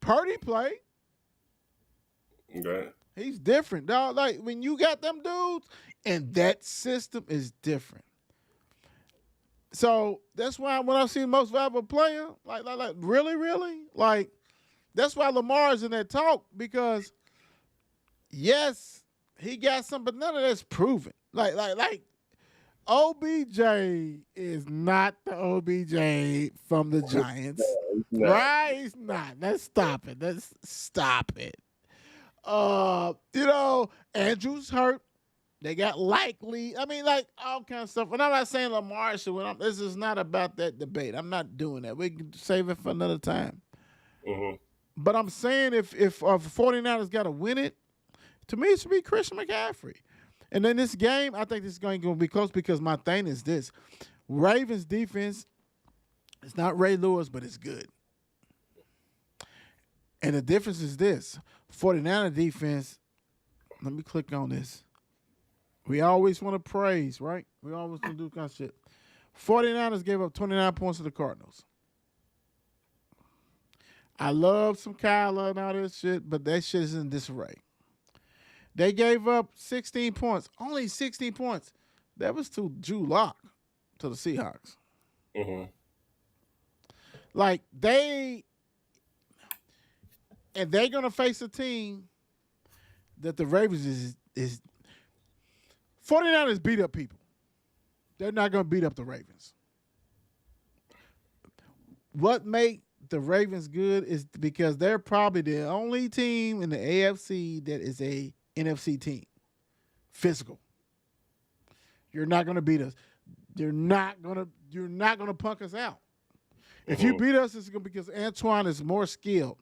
Purdy played. Okay. He's different, dog. Like when you got them dudes, and that system is different. So that's why when I see the most valuable player, like really, like that's why Lamar is in that talk because yes, he got some, but none of that's proven. Like OBJ is not the OBJ from the Giants. No. Right? He's not. Let's stop it. Let's stop it. Andrew's hurt. They got likely. I mean, like all kinds of stuff. And I'm not saying Lamar should win. This is not about that debate. I'm not doing that. We can save it for another time. Mm-hmm. But I'm saying if 49ers got to win it, to me it should be Christian McCaffrey. And then this game, I think this is going to be close because my thing is this. Ravens defense, it's not Ray Lewis, but it's good. And the difference is this. 49er defense, let me click on this. We always want to praise, right? We always want to do kind of shit. 49ers gave up 29 points to the Cardinals. I love some Kyler and all this shit, but that shit is in disarray. They gave up 16 points. Only 16 points. That was to Drew Lock, to the Seahawks. Mm-hmm. Like, they're going to face a team that the Ravens is 49ers beat up people. They're not going to beat up the Ravens. What make the Ravens good is because they're probably the only team in the AFC that is a NFC team. Physical. You're not going to beat us. You're not going to punk us out. If you beat us, it's going to be because Antwan is more skilled.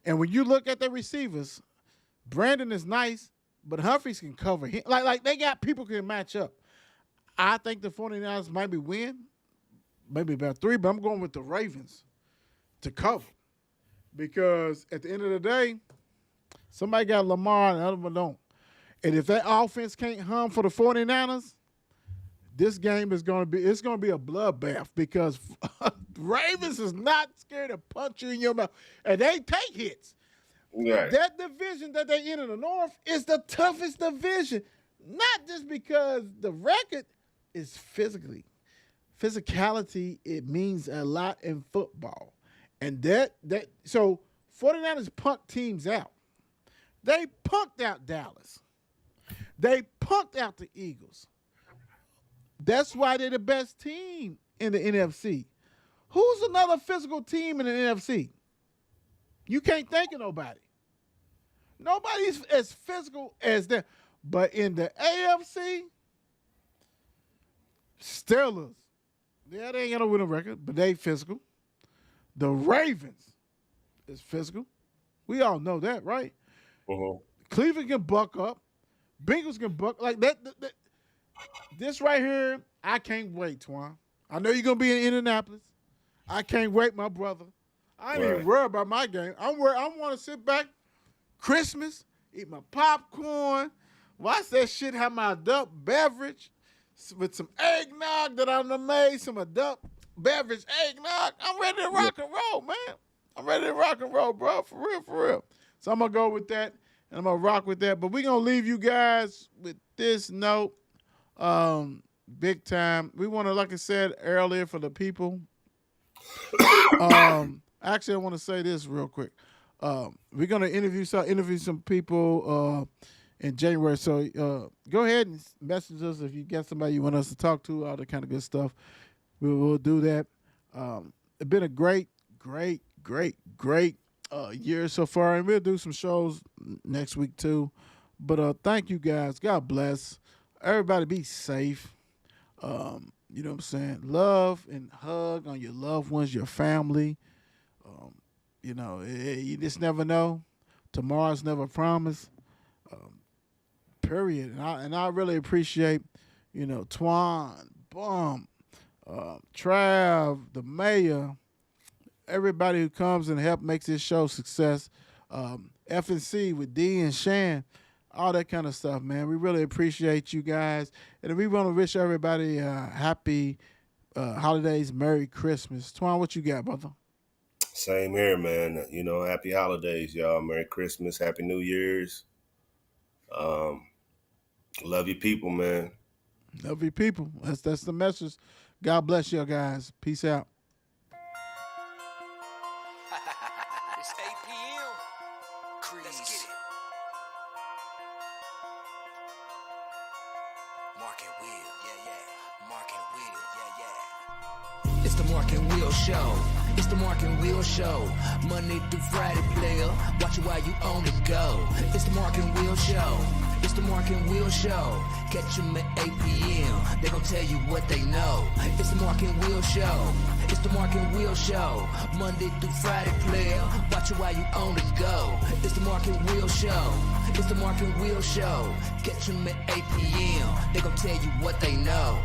And when you look at the receivers, Brandon is nice, but Humphreys can cover him. Like they got people who can match up. I think the 49ers might be win, maybe about 3, but I'm going with the Ravens to cover. Because at the end of the day, somebody got Lamar and the other one don't. And if that offense can't hum for the 49ers, this game is going to be a bloodbath because Ravens is not scared to punch you in your mouth. And they take hits. Right. That division that they in the North is the toughest division. Not just because the record is physicality, it means a lot in football. And so 49ers punked teams out. They punked out Dallas. They punked out the Eagles. That's why they're the best team in the NFC. Who's another physical team in the NFC? You can't think of nobody. Nobody's as physical as them. But in the AFC, Steelers, yeah, they ain't got no winning record, but they physical. The Ravens is physical. We all know that, right? Mm-hmm. Cleveland can buck up. Bengals can buck like that. This right here, I can't wait, Twan. I know you're gonna be in Indianapolis. I can't wait, my brother. I ain't even worried about my game. I want to sit back, Christmas, eat my popcorn, watch that shit, have my adult beverage with some eggnog that I done made, some adult beverage eggnog. I'm ready to rock and roll, man. I'm ready to rock and roll, bro. For real. So I'm going to go with that, and I'm going to rock with that. But we're going to leave you guys with this note. big time. We want to, like I said earlier, for the people. Actually, I want to say this real quick. We're gonna interview some people in January. So go ahead and message us if you got somebody you want us to talk to. All that kind of good stuff. We'll do that. It's been a great year so far, and we'll do some shows next week too. But thank you guys. God bless. Everybody be safe. You know what I'm saying? Love and hug on your loved ones, your family. You know, you just never know. Tomorrow's never promised. Period. And I really appreciate, you know, Twan, Bum, Trav, the mayor, everybody who comes and help makes this show success. FNC with D and Shan, all that kind of stuff, man. We really appreciate you guys. And we want to wish everybody happy holidays, Merry Christmas. Twan, what you got, brother? Same here, man. You know, happy holidays, y'all. Merry Christmas, Happy New Year's. Love you people, man. Love you people. That's the message. God bless you guys. Peace out. It's 8 p.m. Let's get it. Mark and Will, yeah. Mark and Will, yeah. It's the Mark and Will Show. It's the Mark and Will Show. Monday through Friday, player. Watch it while you on the go. It's the Mark and Will Show. It's the Mark and Will Show. Catch them at 8 p.m. They gon' tell you what they know. It's the Mark and Will Show. It's the Mark and Will Show. Monday through Friday, player. Watch it while you on the go. It's the Mark and Will Show. It's the Mark and Will Show. Catch them at 8 p.m. They gon' tell you what they know.